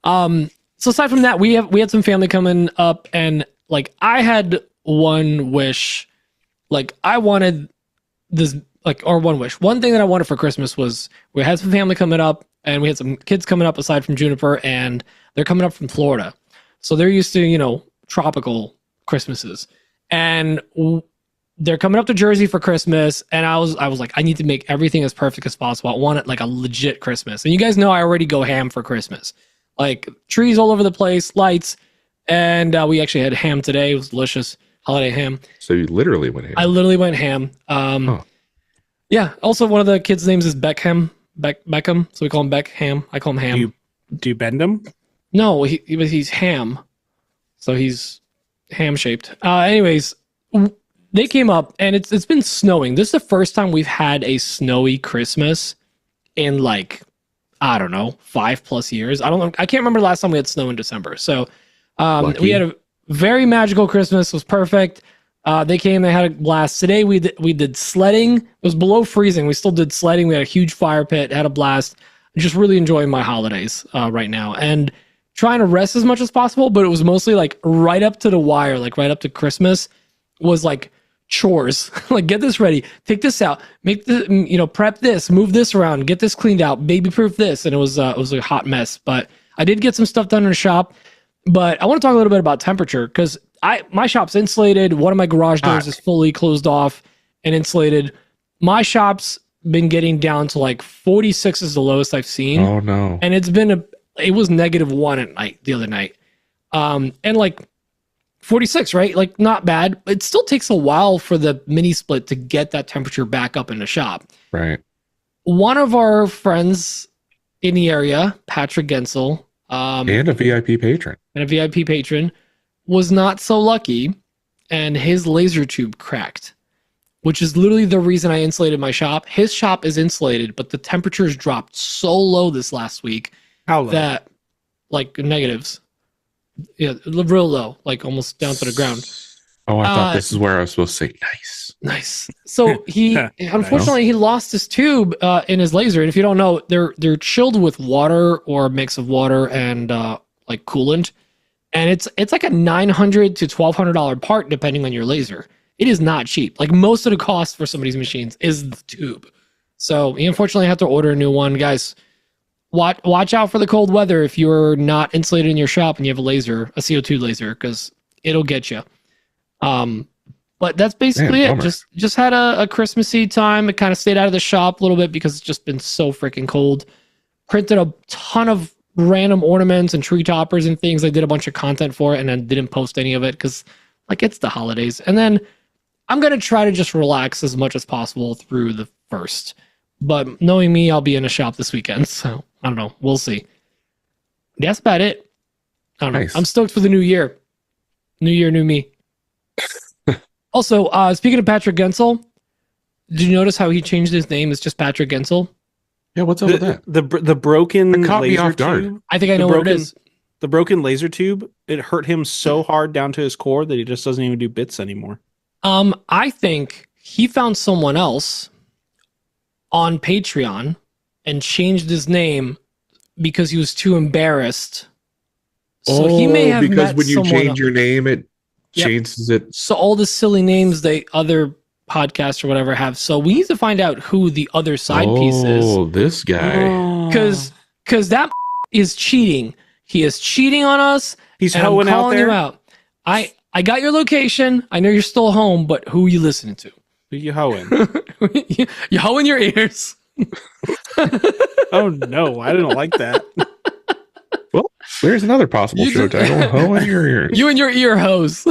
So aside from that, we had some family coming up, and like I had one wish, like I wanted this, like, or one wish. One thing that I wanted for Christmas was we had some family coming up, and we had some kids coming up aside from Juniper, and they're coming up from Florida, so they're used to tropical Christmases, and they're coming up to Jersey for Christmas, and I was like, I need to make everything as perfect as possible. I want it like a legit Christmas, and you guys know I already go ham for Christmas. Like trees all over the place, lights, and we actually had ham today. It was delicious, holiday ham. So you literally went ham. I literally went ham. Yeah. Also, one of the kids' names is Beckham, so we call him Beckham. I call him Ham. Do you bend him? No, he's ham, so he's ham shaped. Anyways, they came up, and it's been snowing. This is the first time we've had a snowy Christmas in like, I don't know, 5+ years. I don't know. I can't remember the last time we had snow in December. So we had a very magical Christmas. It was perfect. They came, they had a blast. Today we did sledding. It was below freezing. We still did sledding. We had a huge fire pit, had a blast. Just really enjoying my holidays right now. And trying to rest as much as possible, but it was mostly like right up to the wire, like right up to Christmas was like chores. Like, get this ready, take this out, make the, prep this, move this around, get this cleaned out, baby proof this. And it was a hot mess, but I did get some stuff done in the shop. But I want to talk a little bit about temperature, because my shop's insulated. One of my garage doors is fully closed off and insulated. My shop's been getting down to like 46 is the lowest I've seen. Oh no. And it was -1 at night the other night. And like 46, right? Like, not bad. It still takes a while for the mini split to get that temperature back up in the shop. Right. One of our friends in the area, Patrick Gensel, And a VIP patron. Was not so lucky, and his laser tube cracked, which is literally the reason I insulated my shop. His shop is insulated, but the temperatures dropped so low this last week How low? that, like, negatives. Yeah, real low, like almost down to the ground. Oh, I thought this is where I was supposed to say Nice. So he, unfortunately, he lost his tube in his laser. And if you don't know, they're chilled with water or a mix of water and like coolant. And it's like a $900 to $1,200 part depending on your laser. It is not cheap. Like, most of the cost for some of these machines is the tube. So he unfortunately had to order a new one. Guys, watch out for the cold weather if you're not insulated in your shop and you have a laser, a CO2 laser, because it'll get you. But that's basically it. Just had a Christmassy time. It kind of stayed out of the shop a little bit because it's just been so freaking cold. Printed a ton of random ornaments and tree toppers and things. I did a bunch of content for it and then didn't post any of it because, like, it's the holidays. And then I'm going to try to just relax as much as possible through the first. But knowing me, I'll be in a shop this weekend. So I don't know. We'll see. That's about it. I don't know. I'm stoked for the new year. New year, new me. Also, speaking of Patrick Gensel, did you notice how he changed his name? It's just Patrick Gensel. Yeah, what's up with that? The broken It caught me laser off guard. tube. I think I know what it is. The broken laser tube, it hurt him so hard down to his core that he just doesn't even do bits anymore. I think he found someone else on Patreon and changed his name because he was too embarrassed. So he may have because met when you someone change your name, it changes it. So all the silly names they other podcasts or whatever have. So we need to find out who the other side piece is. Oh, this guy. Because that is cheating. He is cheating on us. He's and I'm hoeing out calling there. you out. I got your location. I know you're still home, but who are you listening to? Who you hoeing? You hoeing your ears. Oh no, I didn't like that. Well, there's another possible show title. Ho in your ears. You and your ear hose.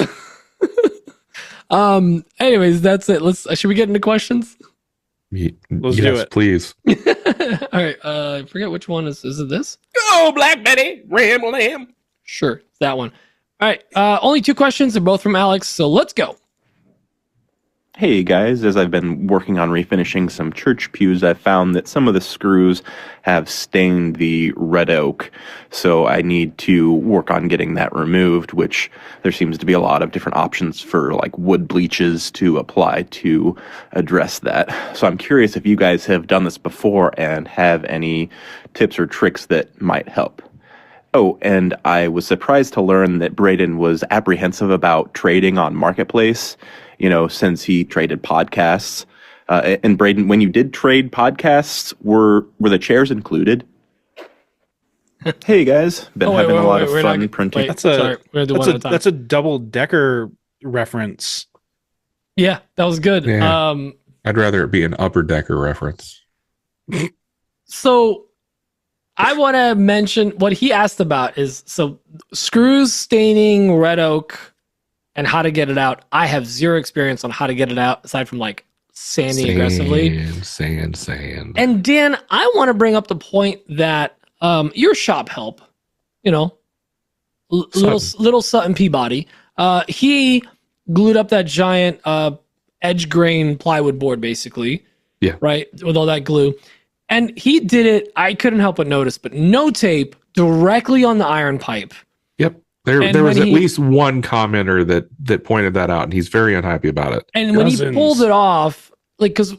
Anyways, that's it. Should we get into questions? Let's do it. Please. All right. I forget which one is it this? Oh, Black Betty, Ram Lamb. Sure, it's that one. All right. Only 2 questions. They're both from Alex. So let's go. Hey guys, as I've been working on refinishing some church pews, I've found that some of the screws have stained the red oak, so I need to work on getting that removed, which there seems to be a lot of different options for like wood bleaches to apply to address that. So I'm curious if you guys have done this before and have any tips or tricks that might help. Oh, and I was surprised to learn that Braden was apprehensive about trading on Marketplace, since he traded podcasts. And Braden, when you did trade podcasts, were the chairs included? Hey guys, been having a lot of fun printing. That's a double-decker reference. Yeah, that was good. Yeah. I'd rather it be an upper decker reference. So I want to mention what he asked about is screws staining red oak and how to get it out. I have zero experience on how to get it out aside from like sanding aggressively. Sand. And Dan, I want to bring up the point that your shop help, little Sutton Peabody, he glued up that giant edge grain plywood board basically. Yeah. Right? With all that glue. And he did it, I couldn't help but notice, but no tape directly on the iron pipe. Yep. There was at least one commenter that pointed that out, and he's very unhappy about it. And when he pulled it off, like, because I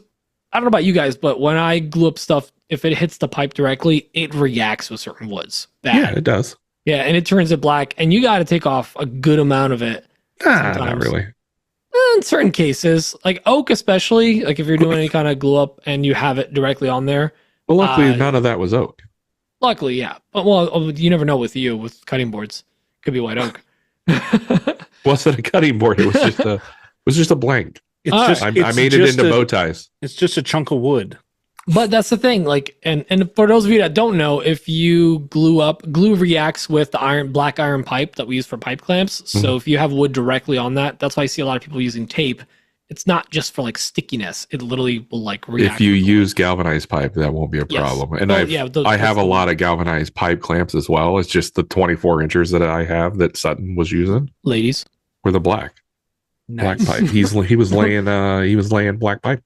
don't know about you guys, but when I glue up stuff, if it hits the pipe directly, it reacts with certain woods. Bad. Yeah, it does. Yeah, and it turns it black, and you got to take off a good amount of it. Not Sometimes. really. In certain cases, like oak, especially, like if you're doing any kind of glue up and you have it directly on there. Well, luckily, none of that was oak. Luckily, yeah. But well, you never know with you with cutting boards. Could be white oak. Wasn't a cutting board. It was just a blank. It's All just right. I made it into bow ties. It's just a chunk of wood. But that's the thing, like, and for those of you that don't know, if you glue reacts with the black iron pipe that we use for pipe clamps. So if you have wood directly on that, that's why I see a lot of people using tape. It's not just for like stickiness; it literally will like react. If you use galvanized pipe, that won't be a problem. And I have a lot of galvanized pipe clamps as well. It's just the 24 inches that I have that Sutton was using ladies, were the black pipe. He was laying black pipe.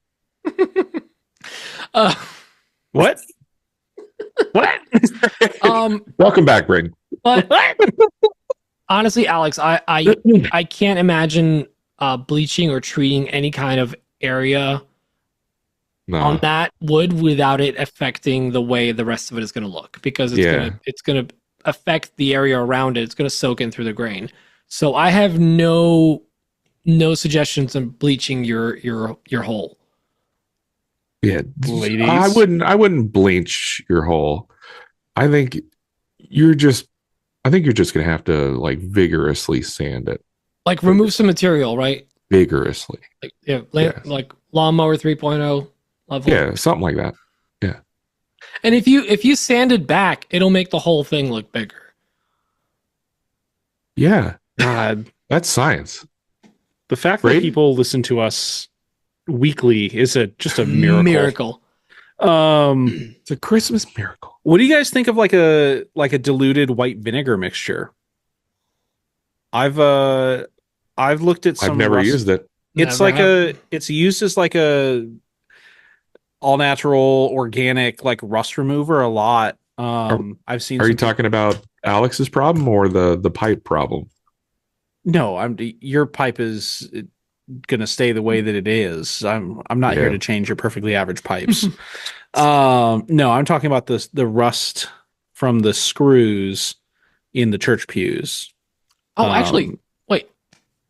What? What? Welcome back, Braden. But honestly, Alex, I can't imagine bleaching or treating any kind of area on that wood without it affecting the way the rest of it is going to look, because it's gonna affect the area around it. It's going to soak in through the grain. So I have no suggestions on bleaching your hole. Yeah, ladies, I wouldn't bleach your hole. I think you're just gonna have to like vigorously sand it. Like remove some material, right? Vigorously. Like, like lawnmower 3.0 level. Yeah, something like that. Yeah. And if you sand it back, it'll make the whole thing look bigger. Yeah. God, That's science. the fact that people listen to us weekly is just a miracle. It's a Christmas miracle. What do you guys think of like a diluted white vinegar mixture? I've looked at some. I've never used it. It's it's used as like a all natural organic like rust remover a lot. I've seen. Are you talking about Alex's problem or the pipe problem? No, your pipe is going to stay the way that it is. I'm not here to change your perfectly average pipes. No, I'm talking about the rust from the screws in the church pews. Oh, actually, wait.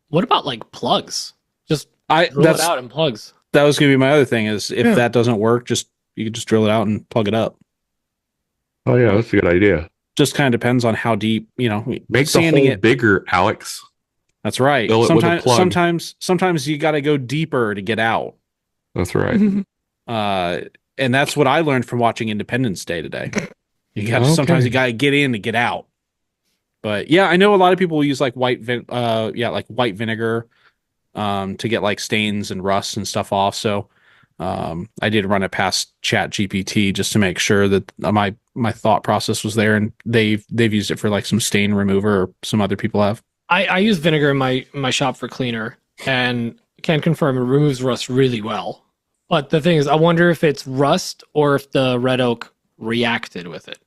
What about like plugs? Just drill it out in plugs. That was going to be my other thing. Is if that doesn't work, you can just drill it out and plug it up. Oh yeah, that's a good idea. Just kind of depends on how deep, Make the hole bigger, Alex. That's right. Sometimes you got to go deeper to get out. That's right. And that's what I learned from watching Independence Day today. Sometimes you got to get in to get out. But yeah, I know a lot of people use like white vinegar to get like stains and rust and stuff off. So I did run it past Chat GPT just to make sure that my thought process was there, and they've used it for like some stain remover, or some other people have. I use vinegar in my shop for cleaner, and can confirm it removes rust really well. But the thing is, I wonder if it's rust or if the red oak reacted with it,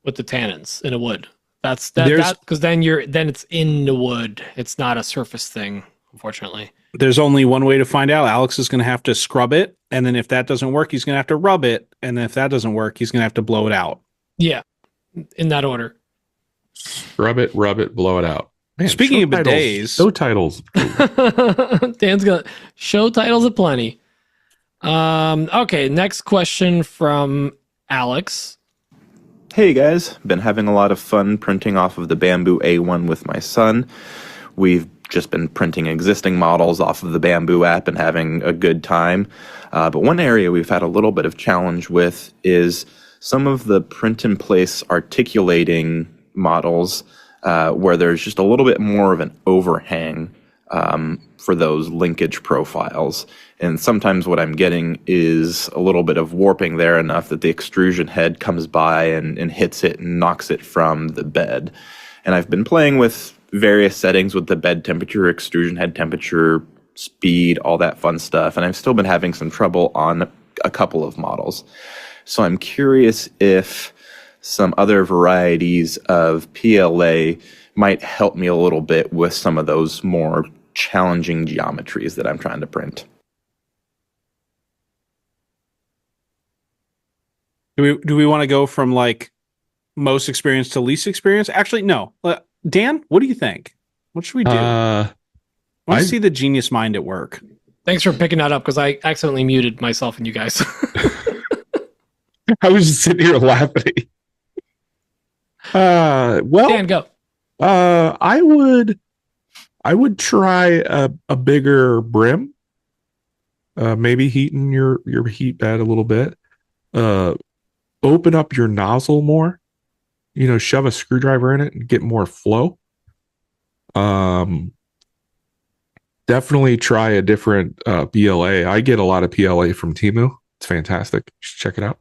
with the tannins in a wood. That's because then it's in the wood. It's not a surface thing, unfortunately. There's only one way to find out. Alex is going to have to scrub it, and then if that doesn't work, he's going to have to rub it, and then if that doesn't work, he's going to have to blow it out. Yeah, in that order. Rub it, blow it out. Man, speaking of bidets, show titles. Dan's got show titles aplenty. Okay, next question from Alex. Hey guys, been having a lot of fun printing off of the Bamboo A1 with my son. We've just been printing existing models off of the Bamboo app and having a good time. But one area we've had a little bit of challenge with is some of the print-in-place articulating models where there's just a little bit more of an overhang for those linkage profiles. And sometimes what I'm getting is a little bit of warping there enough that the extrusion head comes by and hits it and knocks it from the bed. And I've been playing with various settings with the bed temperature, extrusion head temperature, speed, all that fun stuff. And I've still been having some trouble on a couple of models. So I'm curious if some other varieties of PLA might help me a little bit with some of those more challenging geometries that I'm trying to print. Do we want to go from like most experienced to least experienced. Actually, no. Dan, what do you think? What should we do? I want to see the genius mind at work. Thanks for picking that up because I accidentally muted myself and you guys. I was just sitting here laughing. Well, Dan, go. I would try a bigger brim. Maybe heating your heat bed a little bit. Open up your nozzle more. Shove a screwdriver in it and get more flow. Definitely try a different PLA. I get a lot of PLA from Temu. It's fantastic. You should check it out.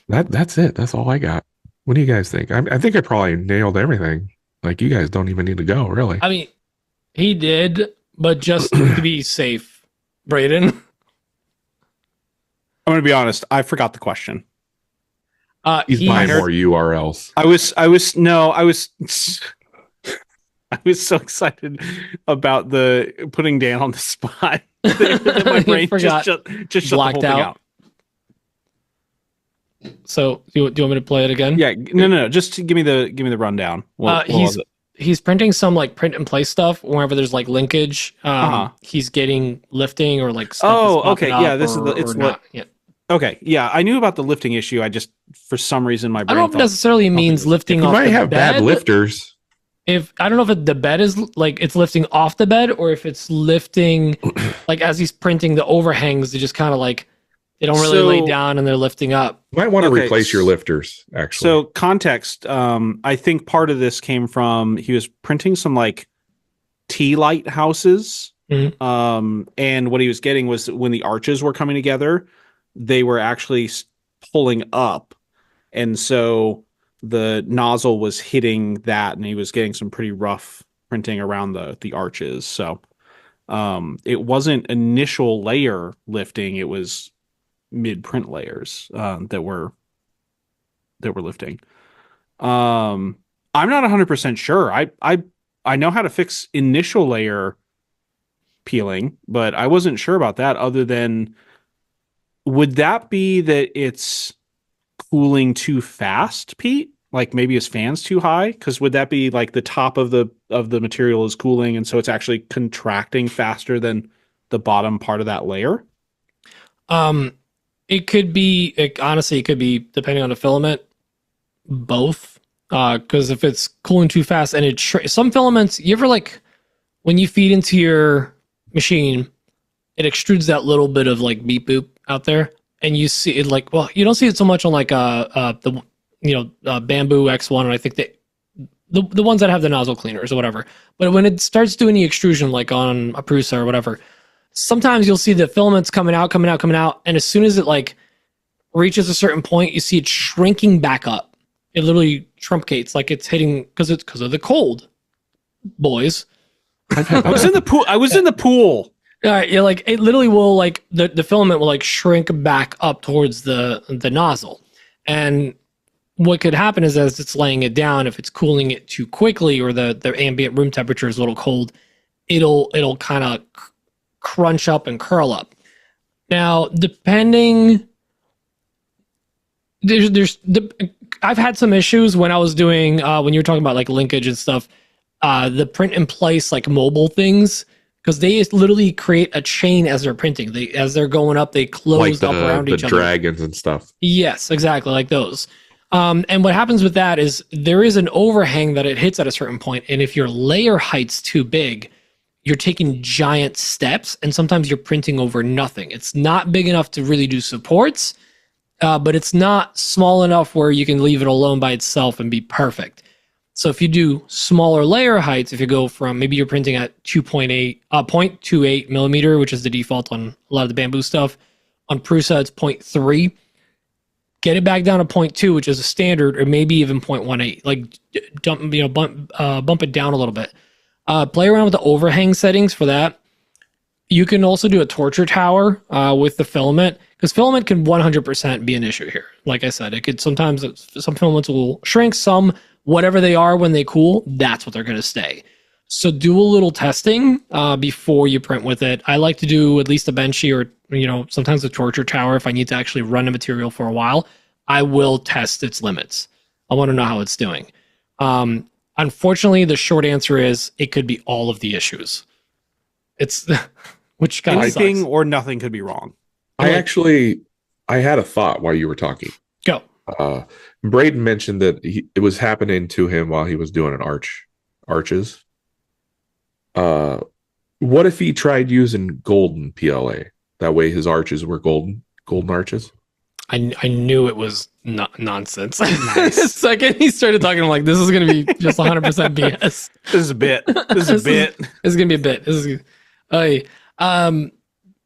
That's it. That's all I got. What do you guys think? I think I probably nailed everything. Like, you guys don't even need to go, really. I mean, he did, but just to be safe, Braden. I'm going to be honest. I forgot the question. He's buying more URLs. I was so excited about the putting Dan on the spot that my brain just shut the whole thing out. So do you want me to play it again? Yeah, no. Just give me the rundown. He's printing some like print and play stuff wherever there's like linkage. He's getting lifting or like stuff. Oh, okay, yeah. Okay, yeah. I knew about the lifting issue. I just for some reason my brain. I don't know if necessarily means lifting. You off might the have bed. bad lifters. I don't know if the bed is like it's lifting off the bed or if it's lifting like as he's printing the overhangs. They just kind of like. They don't really lay down and they're lifting up. You might want to replace your lifters, actually. So context, I think part of this came from he was printing some like tea light houses. Mm-hmm. And what he was getting was when the arches were coming together, they were actually pulling up. And so the nozzle was hitting that and he was getting some pretty rough printing around the arches. So it wasn't initial layer lifting. It was mid print layers that were lifting. I'm not 100% sure. I know how to fix initial layer peeling, but I wasn't sure about that other than would that be that it's cooling too fast, Pete? Like maybe his fan's too high? Because would that be like the top of the material is cooling and so it's actually contracting faster than the bottom part of that layer? It could be, honestly, it could be, depending on the filament, both. Because if it's cooling too fast and some filaments, you ever like, when you feed into your machine, it extrudes that little bit of like beep boop out there. And you see it like, well, you don't see it so much on like the Bamboo X1, and I think the ones that have the nozzle cleaners or whatever. But when it starts doing the extrusion, like on a Prusa or whatever, sometimes you'll see the filaments coming out, and as soon as it like reaches a certain point, you see it shrinking back up. It literally truncates, like it's hitting because of the cold, boys. I was in the pool. All right, yeah, like it literally will like the filament will like shrink back up towards the nozzle, and what could happen is as it's laying it down, if it's cooling it too quickly or the ambient room temperature is a little cold, it'll kind of crunch up and curl up. Now, depending, I've had some issues when I was doing when you were talking about like linkage and stuff, the print in place like mobile things, because they literally create a chain as they're printing. As they're going up, they close up around each other. The dragons and stuff. Yes, exactly, like those. And what happens with that is there is an overhang that it hits at a certain point, and if your layer height's too big, you're taking giant steps, and sometimes you're printing over nothing. It's not big enough to really do supports, but it's not small enough where you can leave it alone by itself and be perfect. So if you do smaller layer heights, if you go from, maybe you're printing at 0.28 millimeter, which is the default on a lot of the Bamboo stuff. On Prusa, it's 0.3. Get it back down to 0.2, which is a standard, or maybe even 0.18. Like bump it down a little bit. Play around with the overhang settings for that. You can also do a torture tower with the filament, because filament can 100% be an issue here. Like I said, it could sometimes, some filaments will shrink, some, whatever they are when they cool, that's what they're going to stay. So do a little testing before you print with it. I like to do at least a benchy or, sometimes a torture tower if I need to actually run the material for a while. I will test its limits. I want to know how it's doing. Unfortunately, the short answer is it could be all of the issues. It's which kind of Anything sucks. or nothing could be wrong. I had a thought while you were talking. Go. Braden mentioned that it was happening to him while he was doing arches. What if he tried using golden PLA? That way his arches were golden arches. I knew it was nonsense. Nice. The second he started talking, I'm like, this is going to be just 100% BS. This is a bit. This is a bit. This is going to be a bit. This is,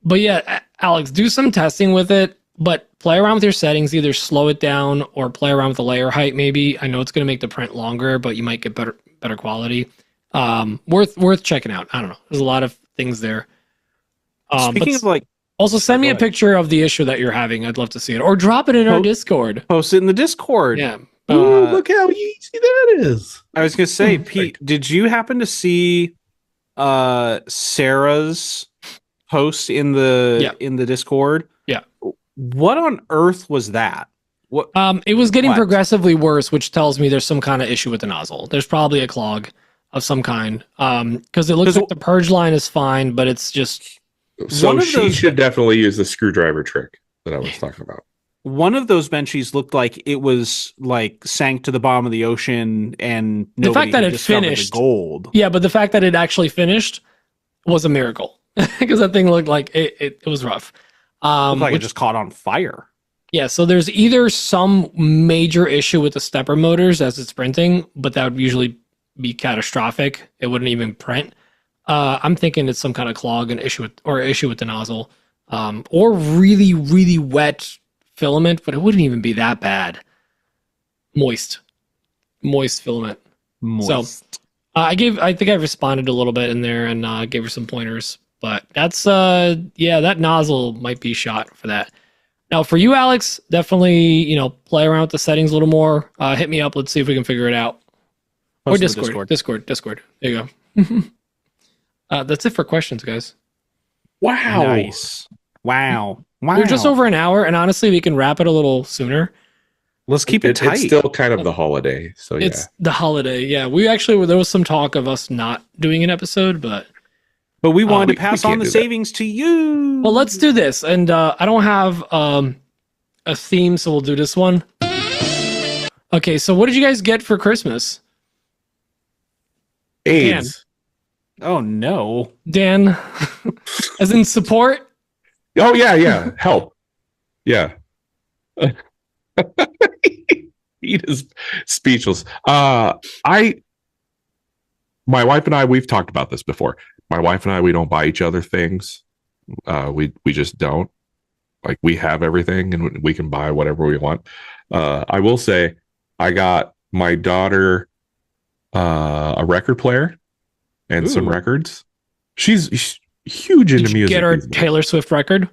but yeah, Alex, do some testing with it, but play around with your settings. Either slow it down or play around with the layer height. Maybe I know it's going to make the print longer, but you might get better quality. Worth checking out. I don't know. There's a lot of things there. Speaking of like, also send me a ahead. picture of the issue that you're having. I'd love to see it, or drop it in our Discord. post it in the Discord. Yeah. Ooh, look how easy that is. I was gonna say, Pete, did you happen to see Sarah's post in the Discord? Yeah. What on earth was that? What? It was getting What? progressively worse, which tells me there's some kind of issue with the nozzle. There's probably a clog of some kind. Because it looks like the purge line is fine, but it's just So One of she those- should definitely use the screwdriver trick that I was talking about. One of those benchies looked like it was like sank to the bottom of the ocean, and The fact nobody that had it discovered finished- the gold. yeah. But the fact that it actually finished was a miracle because that thing looked like it was rough. Looked like it Which- just caught on fire. Yeah, so there's either some major issue with the stepper motors as it's printing, but that would usually be catastrophic. It wouldn't even print. I'm thinking it's some kind of clog and issue with the nozzle, or really, really wet filament, but it wouldn't even be that bad. Moist filament. Moist. I think I responded a little bit in there and gave her some pointers, but that's that nozzle might be shot for that. Now for you, Alex, definitely play around with the settings a little more. Hit me up. Let's see if we can figure it out. Or Post in the Discord. There you go. That's it for questions, guys. Wow. Nice. Wow. We're just over an hour, and honestly, we can wrap it a little sooner. Let's keep it tight. It's still kind of the holiday. So yeah. It's the holiday. Yeah, there was some talk of us not doing an episode, but But we wanted we to pass can't on the do that. savings to you. well, let's do this. And I don't have a theme, so we'll do this one. Okay, so what did you guys get for Christmas? AIDS. Oh no. Dan, as in support? Oh yeah. Help. Yeah. He is speechless. My wife and I, we've talked about this before. My wife and I, we don't buy each other things. We just don't. Like, we have everything and we can buy whatever we want. I will say I got my daughter a record player and some Ooh. records. She's huge into Did you music. get her these days. Taylor Swift record?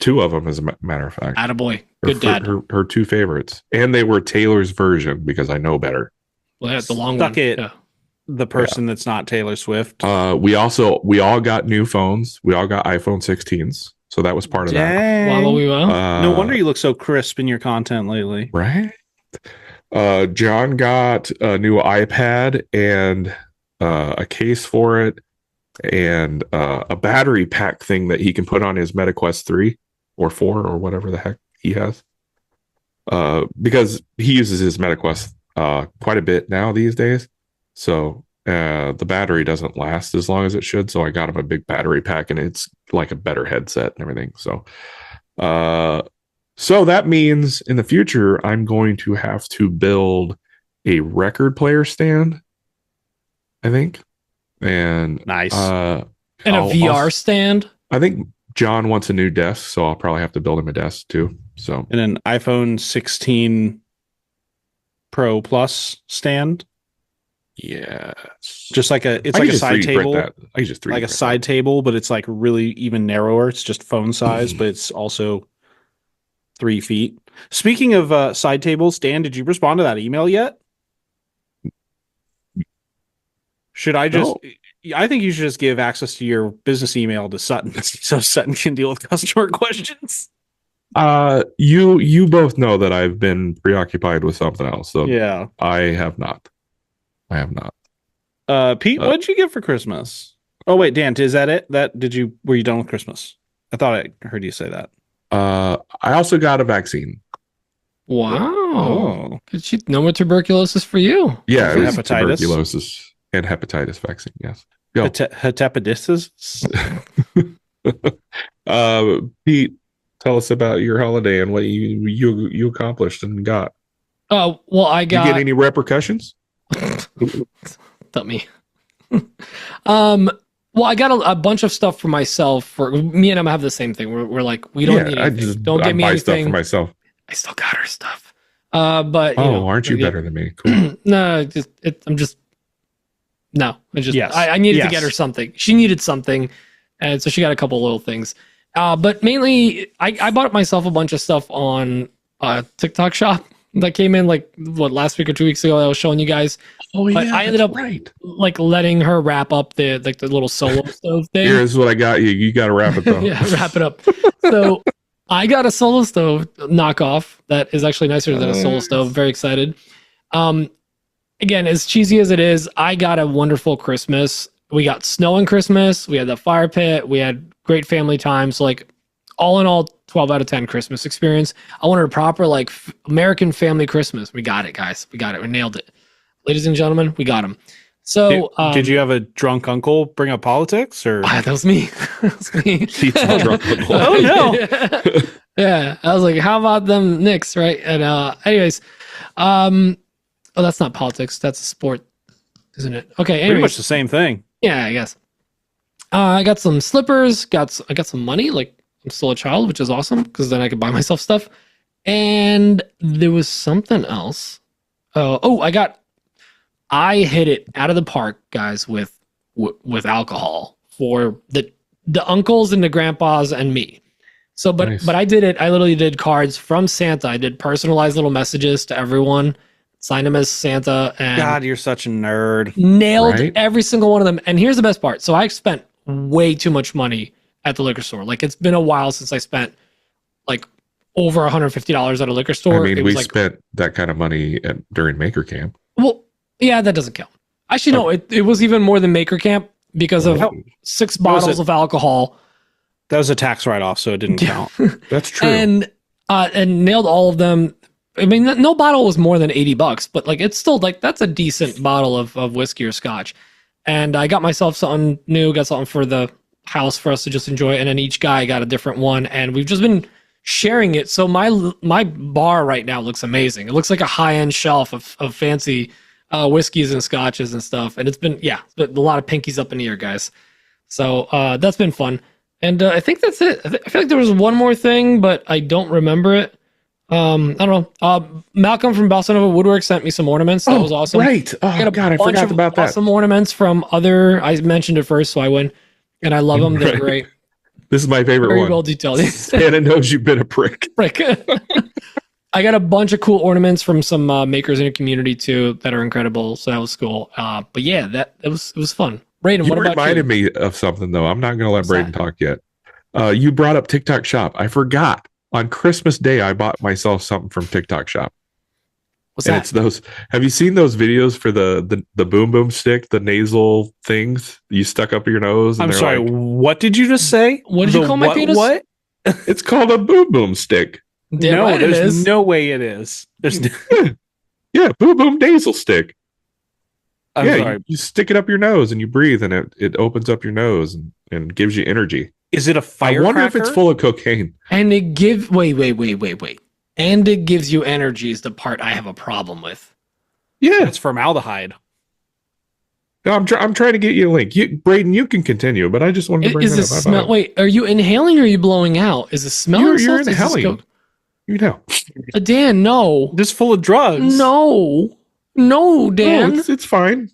2 of them, as a matter of fact. Attaboy. Good dad. Her 2 favorites. And they were Taylor's version because I know better. Well, yeah, the long Stuck one. it. Yeah. The person that's not Taylor Swift. We all got new phones. We all got iPhone 16s. So that was part of that. Dang. Wow. No wonder you look so crisp in your content lately. Right? John got a new iPad and a case for it and a battery pack thing that he can put on his MetaQuest 3 or 4 or whatever the heck he has. Because he uses his MetaQuest quite a bit now these days. So the battery doesn't last as long as it should. So I got him a big battery pack and it's like a better headset and everything. So that means in the future, I'm going to have to build a record player stand, I think. And Nice. And a VR stand? I think John wants a new desk, so I'll probably have to build him a desk too. So And an iPhone 16 Pro Plus stand. yeah, Just like it's I like can a just side 3D print table. that. I can just 3D Like a print side table, but it's like really even narrower. It's just phone size, but it's also 3 feet. Speaking of side tables, Dan, did you respond to that email yet? Should I just? I think you should just give access to your business email to Sutton, so Sutton can deal with customer questions. You both know that I've been preoccupied with something else, so Yeah. I have not. Pete, what did you get for Christmas? Oh wait, Dan, is that it? Were you done with Christmas? I thought I heard you say that. I also got a vaccine. Wow. Oh. No more tuberculosis for you. Yeah, it was Hepatitis? tuberculosis and hepatitis vaccine. Yes. Go. Hepatitis? Pete, tell us about your holiday and what you accomplished and got. Oh, well, I Did you got. get any repercussions? Dummy. Well, I got a bunch of stuff for myself. For me and Emma have the same thing. We're like, we don't need anything. Don't get me buy anything stuff for myself. I still got her stuff. But Aren't you better than me? Cool. No, I needed to get her something. She needed something, and so she got a couple little things. But mainly, I bought myself a bunch of stuff on TikTok shop that came in last week or 2 weeks ago. That I was showing you guys. Oh yeah, but I ended up letting her wrap up the little solo stove thing. Here's what I got you. You got to wrap it though. Yeah, wrap it up. So I got a solo stove knockoff that is actually nicer than a solo stove. Very excited. Again, as cheesy as it is, I got a wonderful Christmas. We got snow on Christmas. We had the fire pit. We had great family time. So all in all, 12 out of 10 Christmas experience. I wanted a proper American family Christmas. We got it, guys. We got it. We nailed it. Ladies and gentlemen, we got them. So did you have a drunk uncle bring up politics or? That was me. That was me. Oh no. Yeah. I was like, how about them Knicks, right? And anyways, that's not politics. That's a sport, isn't it? Okay. Anyways. Pretty much the same thing. Yeah, I guess. I got some slippers. I got some money. I'm still a child, which is awesome because then I could buy myself stuff. And there was something else. I hit it out of the park, guys, with alcohol for the uncles and the grandpas and me. So, Nice. but I did it. I literally did cards from Santa. I did personalized little messages to everyone, signed them as Santa, and God, you're such a nerd. nailed Right? every single one of them. And here's the best part. So I spent way too much money at the liquor store. It's been a while since I spent over $150 at a liquor store. I mean, It we was spent that kind of money during Maker Camp. well, yeah, that doesn't count. Actually, no, it was even more than Maker Camp because of 6 bottles of alcohol. That was a tax write-off, so it didn't count. That's true. And nailed all of them. I mean, no bottle was more than $80, but it's still that's a decent bottle of whiskey or scotch. And I got myself something new, got something for the house for us to just enjoy. And then each guy got a different one. And we've just been sharing it. So my bar right now looks amazing. It looks like a high-end shelf of fancy whiskeys and scotches and stuff. And it's been a lot of pinkies up in the air, guys. So that's been fun. And I think that's it. I feel like there was one more thing, but I don't remember it. I don't know. Malcolm from Balsanova Woodwork sent me some ornaments. That was awesome. Right. Oh, I got God, I forgot about that. Awesome ornaments from I mentioned it first, so I win. And I love them. They're great. This is my favorite Very one. well detailed. Santa knows you've been a prick. Frick. I got a bunch of cool ornaments from some makers in the community too that are incredible. So that was cool. But yeah, it was fun. Braden, You what about reminded you? me of something though. I'm not going to let What's Braden that? talk yet. You brought up TikTok Shop. I forgot. On Christmas Day, I bought myself something from TikTok Shop. What's And that? it's those. Have you seen those videos for the boom boom stick, the nasal things you stuck up your nose? And I'm they're sorry, what did you just say? What did you call my penis? What? It's called a boom boom stick. Damn No, right it there's is. no way it is. There's no, Yeah, boom boom nasal stick. I'm yeah, sorry. you stick it up your nose and you breathe, and it opens up your nose and gives you energy. Is it a I firecracker? wonder if it's full of cocaine. And it wait. And it gives you energy is the part I have a problem with. Yeah, It's formaldehyde. no, I'm trying to get you a link. Braden, you can continue, but I just wanted to bring Is that the up. smell? Wait, are you inhaling or are you blowing out? Is the smell? You're inhaling. You know, Dan, no, Just full of drugs. no, Dan. no, it's fine.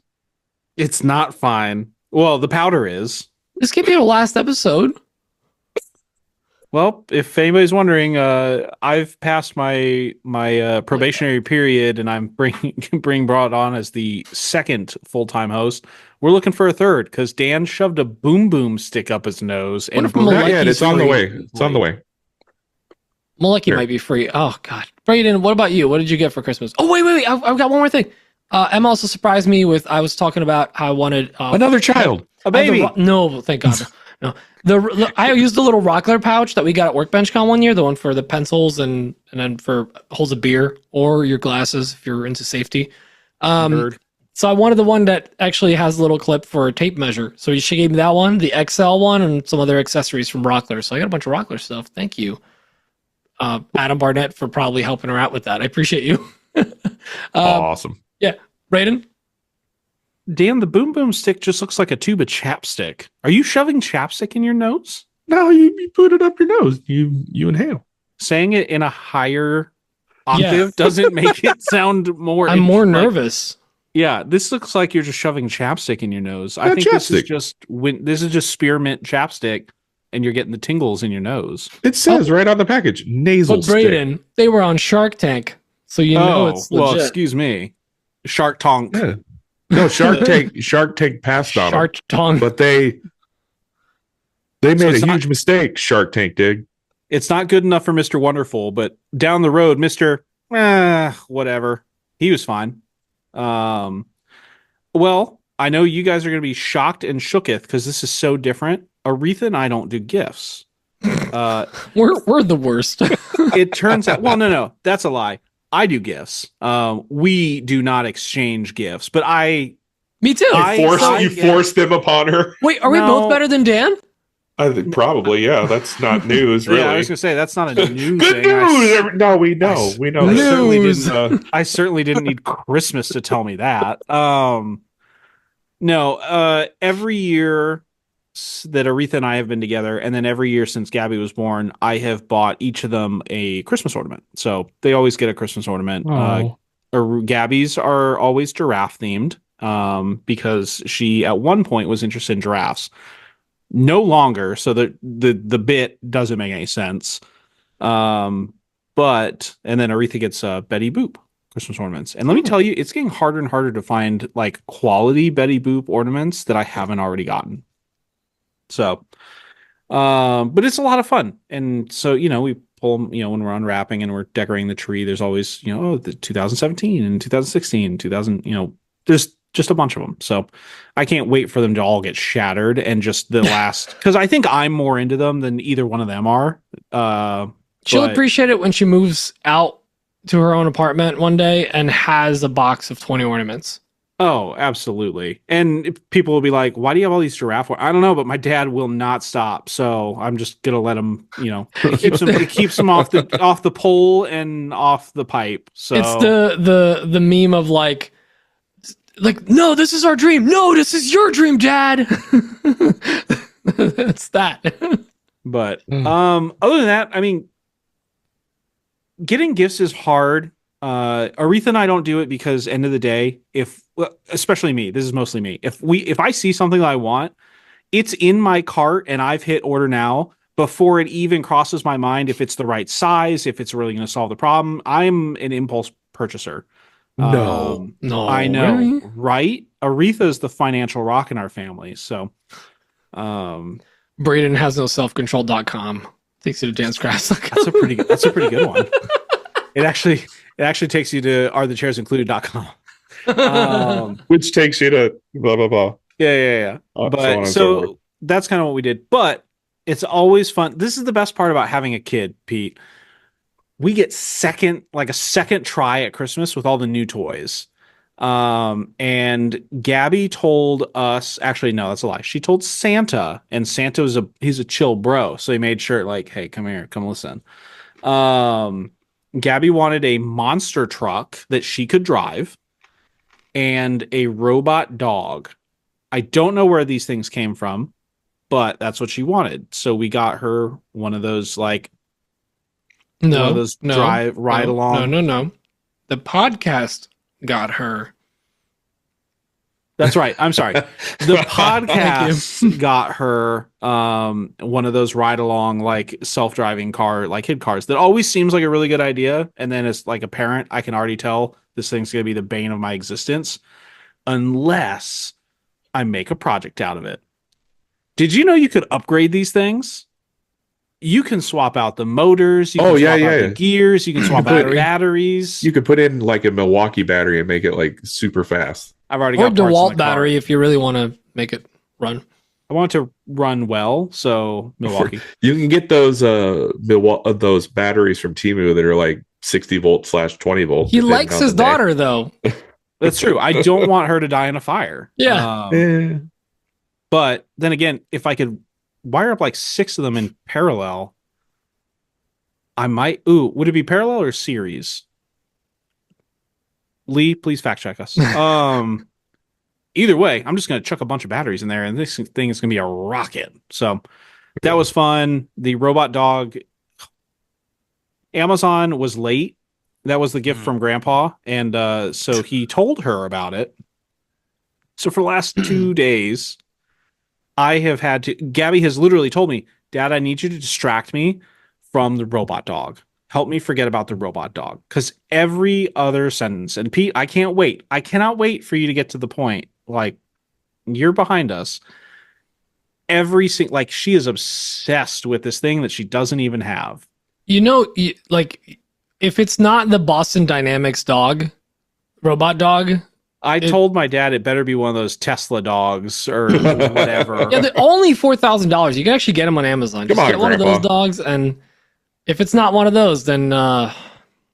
It's not fine. Well, the powder is. This can't be the last episode. Well, if anybody's wondering, I've passed my probationary period, and I'm being brought on as the second full-time host. We're looking for a third because Dan shoved a boom boom stick up his nose and if Malecki Not yet. It's on the way. story- It's on the way. Malecki Sure. might be free. Oh God, Braden, what about you? What did you get for Christmas? Oh wait, I've got one more thing. Emma also surprised me with. I was talking about how I wanted Another child. A I had the baby. no, thank God, no. I used the little rockler pouch that we got at Workbench Con one year, the one for the pencils and then for holds of beer or your glasses if you're into safety. Nerd. So I wanted the one that actually has a little clip for a tape measure. So she gave me that one, the XL one, and some other accessories from Rockler. So I got a bunch of Rockler stuff. Thank you, Adam Barnett, for probably helping her out with that. I appreciate you. Awesome. Yeah, Braden. Dan, the boom boom stick just looks like a tube of chapstick. Are you shoving chapstick in your nose? No, you put it up your nose. You inhale. Saying it in a higher octave Yeah. doesn't make it sound more. I'm more like- nervous. Yeah, this looks like you're just shoving chapstick in your nose. I Yeah, think this is chapstick. this is just spearmint chapstick, and you're getting the tingles in your nose. It says right on the package, nasal But Braden, they were on Shark Tank, so you know it's well, legit. excuse me, Shark Tonk. stick. Yeah. No, Shark Tank passed on them, Shark Tongue. but they made it's a not- huge mistake. Shark Tank did. It's not good enough for Mr. Wonderful, but down the road, Mr. Whatever, he was fine. Well, I know you guys are going to be shocked and shooketh because this is so different. Aretha and I don't do gifts. We're the worst. It turns out, well, no, that's a lie. I do gifts. We do not exchange gifts, but Me too. You forced them upon her. Wait, are we No. both better than Dan? I think probably, yeah. That's not news, really. Yeah, I was gonna say that's not a new Good thing. news. No, we know. We know. I that. certainly News. didn't. I certainly didn't need Christmas to tell me that. No. Every year that Aretha and I have been together, and then every year since Gabby was born, I have bought each of them a Christmas ornament. So they always get a Christmas ornament. Gabby's are always giraffe themed, because she at one point was interested in giraffes. No longer, so the bit doesn't make any sense. But and then Aretha gets Betty Boop Christmas ornaments, and let me tell you, it's getting harder and harder to find like quality Betty Boop ornaments that I haven't already gotten. So, but it's a lot of fun, and so we pull them, when we're unwrapping and we're decorating the tree. There's always the 2017 and 2016, 2000. There's just a bunch of them. So I can't wait for them to all get shattered and just the last, because I think I'm more into them than either one of them are. She'll But- appreciate it when she moves out to her own apartment one day and has a box of 20 ornaments. Oh, absolutely. And people will be like, why do you have all these giraffe? I don't know, but my dad will not stop. So I'm just going to let him, it keeps him off the pole and off the pipe. So It's the meme of like, no, this is our dream. No, this is your dream, Dad. It's that. But other than that, I mean, getting gifts is hard. Aretha and I don't do it because end of the day, especially me, this is mostly me. If I see something that I want, it's in my cart and I've hit order now before it even crosses my mind if it's the right size, if it's really going to solve the problem. I'm an impulse purchaser. No. No, I know, really? right? Aretha is the financial rock in our family. So, Braden has no self-control.com. Takes you to Dan's Grass. that's a pretty good one. It actually takes you to arethechairsIncluded.com. Which takes you to blah, blah, blah. Yeah. So on But and so forth. so that's kind of what we did. But it's always fun. This is the best part about having a kid, Pete. We get a second try at Christmas with all the new toys. And Gabby told us, actually, no, that's a lie. She told Santa, and Santa's he's a chill bro. So he made sure, like, hey, come here, come listen. Gabby wanted a monster truck that she could drive and a robot dog. I don't know where these things came from, but that's what she wanted. So we got her one of those, like, one of those ride along. No. The podcast got her. That's right. I'm sorry. The podcast got her one of those ride along, like, self-driving car, like kid cars that always seems like a really good idea. And then as like a parent, I can already tell this thing's going to be the bane of my existence unless I make a project out of it. Did you know you could upgrade these things? you can swap out the motors. You Oh, can yeah, swap out yeah. the gears. You can swap out Battery. batteries. You could put in like a Milwaukee battery and make it like super fast. I've already Or got parts in DeWalt the car. battery if you really want to make it run. I want it to run well, so Milwaukee. You can get those those batteries from Temu that are like 60 volt/20 volt. He depending likes on his the day. daughter though. That's true. I don't want her to die in a fire. Yeah. Eh. But then again, if I could wire up like 6 of them in parallel, I might. Ooh, would it be parallel or series? Lee, please fact check us. Either way, I'm just going to chuck a bunch of batteries in there, and this thing is going to be a rocket. So that was fun. The robot dog. Amazon was late. That was the gift from Grandpa, and so he told her about it. So for the last 2 days, I have had to. Gabby has literally told me, "Dad, I need you to distract me from the robot dog. Help me forget about the robot dog." Because every other sentence, and Pete, I can't wait. I cannot wait for you to get to the point. Like, you're behind us. Like, she is obsessed with this thing that she doesn't even have. You know, like if it's not the Boston Dynamics robot dog. I told my dad it better be one of those Tesla dogs or whatever. Yeah, they're only $4,000. You can actually get them on Amazon. Come Just on, get one of Grandpa. those dogs, and if it's not one of those, then Let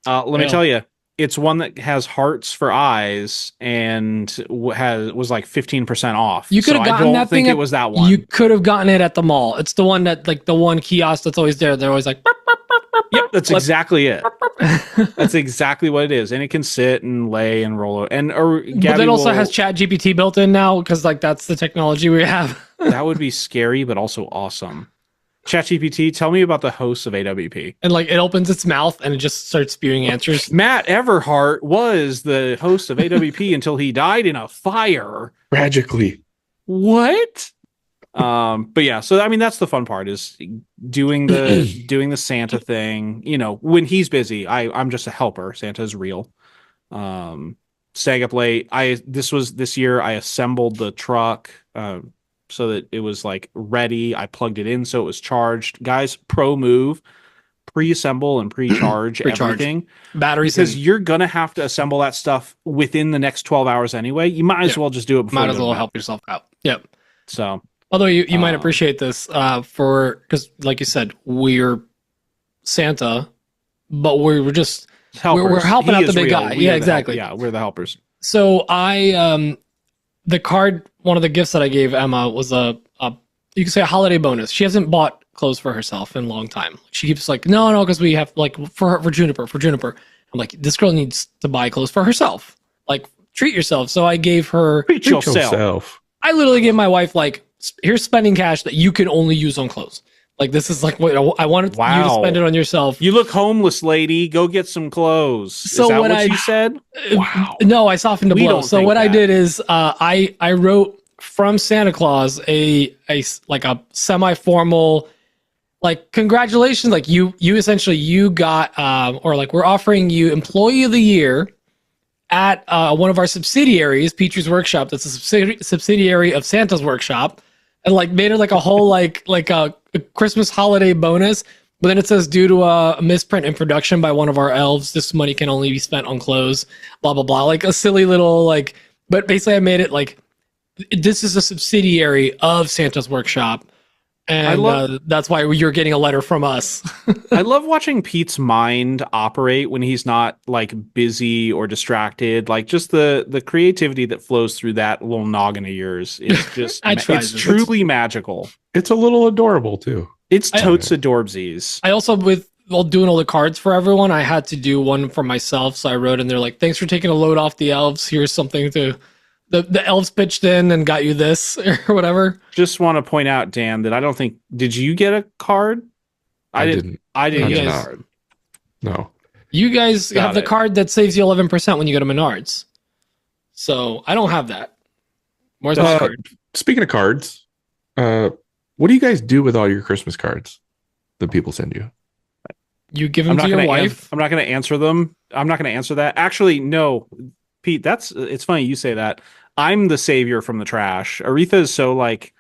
me Yeah. tell you, it's one that has hearts for eyes and was like 15% off. You could have So gotten I don't that think thing. it was that one. You could have gotten it at the mall. It's the one that, like, the one kiosk that's always there. They're always like, "Burp, burp, burp, burp, Yep, that's burp, exactly it. burp, burp." That's exactly what it is, and it can sit and lay and roll. And But Gabby it also will- has Chat GPT built in now because, like, that's the technology we have. that would be scary, but also awesome. ChatGPT, tell me about the hosts of AWP. And like, it opens its mouth and it just starts spewing answers. Matt Everhart was the host of AWP until he died in a fire. Tragically. What? But yeah, so I mean that's the fun part is doing the Santa thing. You know, when he's busy, I'm just a helper. Santa's real. Staying up late. This year I assembled the truck so that it was like ready. I plugged it in so it was charged. Guys, pro move. Pre-assemble and pre-charge everything. Batteries. Because you're gonna have to assemble that stuff within the next 12 hours anyway. You might as well just do it before Might you as go to well bed. help yourself out. Yep. So Although you might appreciate this because, like you said, we're Santa, but we're just helpers. we're helping He out the is big real. guy. We Yeah, are the exactly. yeah, we're the helpers. So the card, one of the gifts that I gave Emma was a you could say a holiday bonus. She hasn't bought clothes for herself in a long time. She keeps like, no, because we have like for Juniper. I'm like, this girl needs to buy clothes for herself. Like, treat yourself. So I gave her. Treat Treat yourself. yourself. I literally gave my wife like, here's spending cash that you can only use on clothes. Like, this is like what I wanted you to Wow. spend it on yourself. You look homeless, lady. Go get some clothes. So is that what what I- you said? Wow. No, I softened the We blow. don't So think what I that. did is I wrote from Santa Claus a like a semi-formal like congratulations, like you essentially you got or like we're offering you Employee of the Year at one of our subsidiaries, Peaches Workshop. That's a subsidiary of Santa's Workshop, and like made it like a whole like a Christmas holiday bonus. But then it says, due to a misprint in production by one of our elves, this money can only be spent on clothes, blah, blah, blah. Like a silly little, like, but basically I made it like, this is a subsidiary of Santa's Workshop. And that's why you're getting a letter from us. I love watching Pete's mind operate when he's not like busy or distracted. Like just the creativity that flows through that little noggin of yours is just I tried it's this. truly magical. It's a little adorable too. It's totes adorbsies. I also, while doing all the cards for everyone, I had to do one for myself. So I wrote in there like, thanks for taking a load off the elves. Here's something to... The elves pitched in and got you this or whatever. Just want to point out, Dan, that I don't think did you get a card? I didn't. I didn't You get a guys- card. No. You guys Got have the it. card that saves you 11% when you go to Menards. So I don't have that. Where's my card? Speaking of cards, what do you guys do with all your Christmas cards that people send you? You give I'm them not to your going wife. I'm not going to answer them. I'm not going to answer that. Actually, no, Pete. It's funny you say that. I'm the savior from the trash. Aretha is so like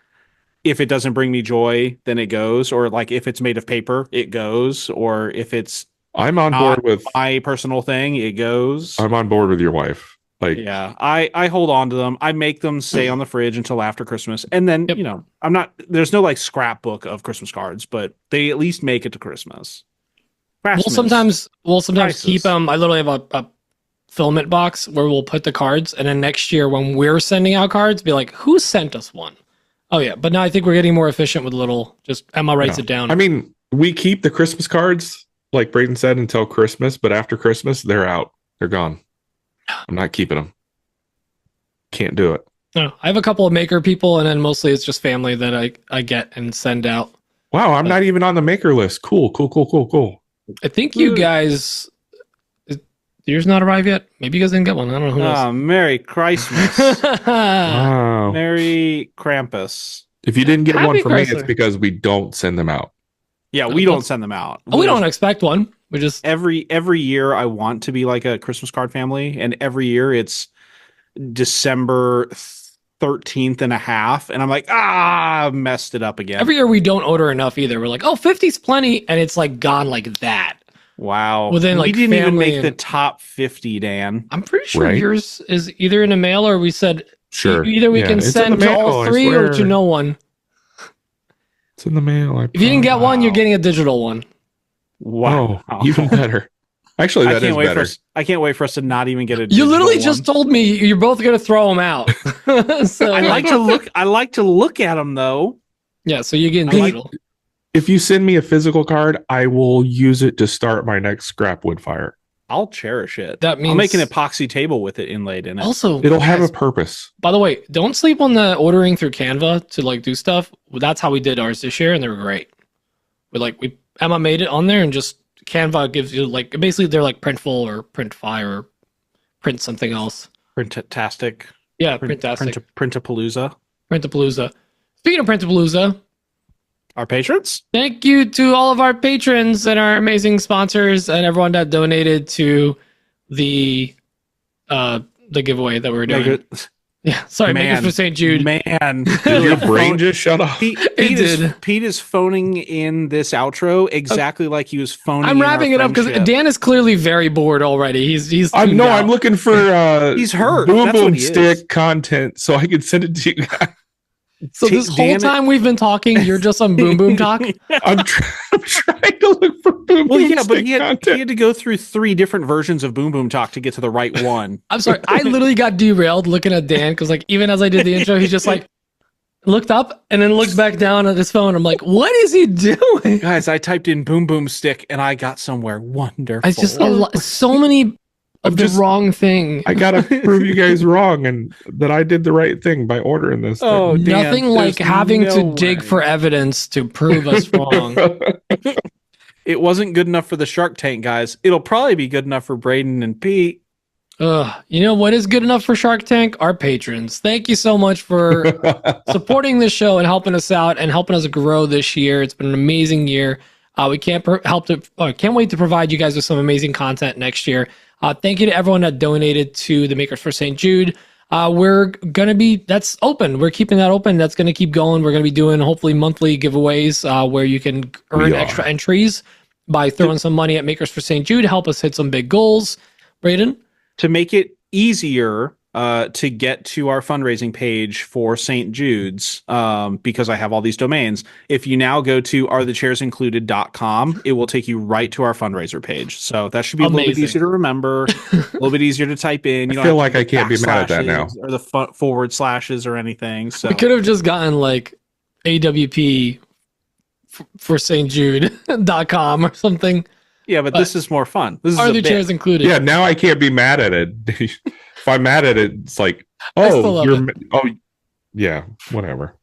if it doesn't bring me joy, then it goes. Or like if it's made of paper, it goes. Or if it's I'm on not board with my personal thing, it goes. I'm on board with your wife. Like, Yeah, I hold on to them. I make them stay on the fridge until after Christmas, and then Yep. you know I'm not. There's no like scrapbook of Christmas cards, but they at least make it to Christmas. We'll sometimes Prices. keep them. I literally have a filament box where we'll put the cards, and then next year when we're sending out cards, be like, who sent us one? Oh yeah, but now I think we're getting more efficient with little. Just Emma writes Yeah. it down. I mean, we keep the Christmas cards, like Braden said, until Christmas, but after Christmas, they're out. They're gone. I'm not keeping them. Can't do it. No, I have a couple of maker people, and then mostly it's just family that I get and send out. Wow, I'm not even on the maker list. Cool. I think you guys, yours not arrived yet. Maybe you guys didn't get one. I don't know. Who knows? Oh, Merry Christmas, Wow. Merry Krampus. If you didn't get Happy one from me, Chrysler. it's because we don't send them out. Yeah, we don't send them out. Oh, we don't expect one. We just Every year I want to be like a Christmas card family, and every year it's December 13th and a half, and I'm like, messed it up again. every year we don't order enough either. We're like, oh, 50's plenty, and it's like gone like that. Wow. Within, we like, didn't even family make the and- top 50, Dan. I'm pretty sure Right. yours is either in the mail or we said Sure. either we Yeah, can it's in send the to all mail, I three or to swear. no one. It's in the mail. If you didn't get one, you're getting a digital one. Wow. Oh, even better. Actually, I that is can't wait better. I can't wait for us to not even get a You literally digital just one. told me you're both gonna throw them out. So I like to look at them though. yeah, so you're getting I like- digital. If you send me a physical card, I will use it to start my next scrap wood fire. I'll cherish it. That means I'll make an epoxy table with it inlaid in it. also It'll have guys, a purpose. by the way, don't sleep on the ordering through Canva to like do stuff. That's how we did ours this year, and they were great. Emma made it on there, and just Canva gives you like basically they're like Printful or Printfy or Print something else. Printastic. Yeah, Printastic. Printapalooza. Printapalooza. Speaking of Printapalooza, Our patrons? thank you to all of our patrons and our amazing sponsors and everyone that donated to the giveaway that we're doing. Yeah, sorry, Man. Makers for St. Jude. Man. Did your brain just shut off? Pete did. Pete is phoning in this outro exactly like he was phoning I'm in wrapping our it up because friendship. Dan is clearly very bored already. He's I'm tuned out. I'm looking for He's hurt. boom That's what boom he is. stick content so I can send it to you guys. So this whole Dan- time we've been talking, you're just on Boom Boom Talk. I'm trying to look for boom Well, boom yeah, but stick he content. had to go through 3 different versions of Boom Boom Talk to get to the right one. I'm sorry, I literally got derailed looking at Dan because like even as I did the intro, he just like looked up and then looked back down at his phone. I'm like, what is he doing? Guys, I typed in Boom Boom Stick and I got somewhere wonderful. It's just so many of the just- wrong thing. I gotta prove you guys wrong and that I did the right thing by ordering this. thing. Oh, Dan, Nothing like there's having no to dig way. for evidence to prove us wrong. It wasn't good enough for the Shark Tank guys. It'll probably be good enough for Braden and Pete. You know what is good enough for Shark Tank? Our patrons. Thank you so much for supporting this show and helping us out and helping us grow this year. It's been an amazing year. We can't can't wait to provide you guys with some amazing content next year. Thank you to everyone that donated to the Makers for St. Jude. That's open. We're keeping that open. That's going to keep going. We're going to be doing hopefully monthly giveaways where you can earn extra entries by throwing some money at Makers for St. Jude to help us hit some big goals. Braden? To make it easier to get to our fundraising page for St. Jude's, because I have all these domains, if you now go to arethechairsIncluded.com, it will take you right to our fundraiser page. So that should be a little bit Amazing. easier to remember, a little bit easier to type in. You I don't feel have to like I can't be mad at that now. backslashes or the forward slashes or anything. So We could have just gotten like AWP for St. Jude.com or something. yeah, but this is more fun. This is Are a the bit. chairs included? Yeah, now I can't be mad at it. If I'm mad at it, it's like, I still love yeah, whatever.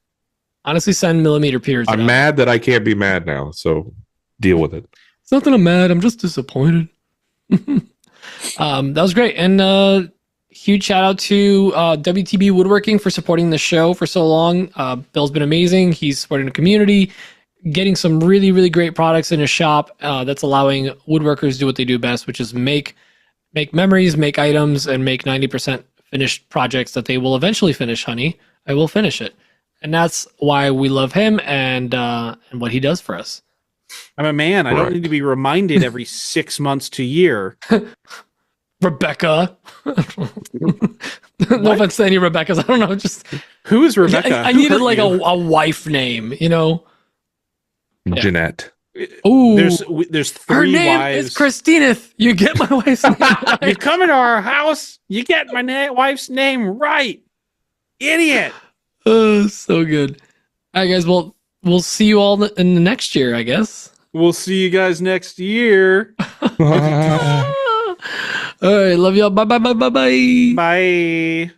Honestly, send millimeter piers. I'm mad that I can't be mad now, so deal with it. It's not that I'm mad. I'm just disappointed. That was great. And huge shout out to WTB Woodworking for supporting the show for so long. Bill's been amazing. He's supporting the community, getting some really, really great products in his shop that's allowing woodworkers to do what they do best, which is make memories, make items, and make 90% finished projects that they will eventually finish, honey. I will finish it. And that's why we love him and what he does for us. I'm a man. I don't Right. need to be reminded every 6 months to a year. Rebecca. No offense to any Rebeccas. I don't know. Just Who is Rebecca? I Who needed hurt like you? a wife name, you know? Yeah. Jeanette. Ooh. There's Her 3 name wives. is Christina. You get my wife's name You right. come into our house, you get my wife's name right. Idiot. Oh, so good. All right, guys. Well, we'll see you all in the next year, I guess. We'll see you guys next year. All right. Love y'all. Bye, bye, bye, bye, bye. Bye.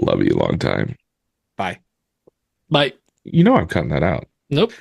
Love you long time. Bye. Bye. You know I'm cutting that out. Nope.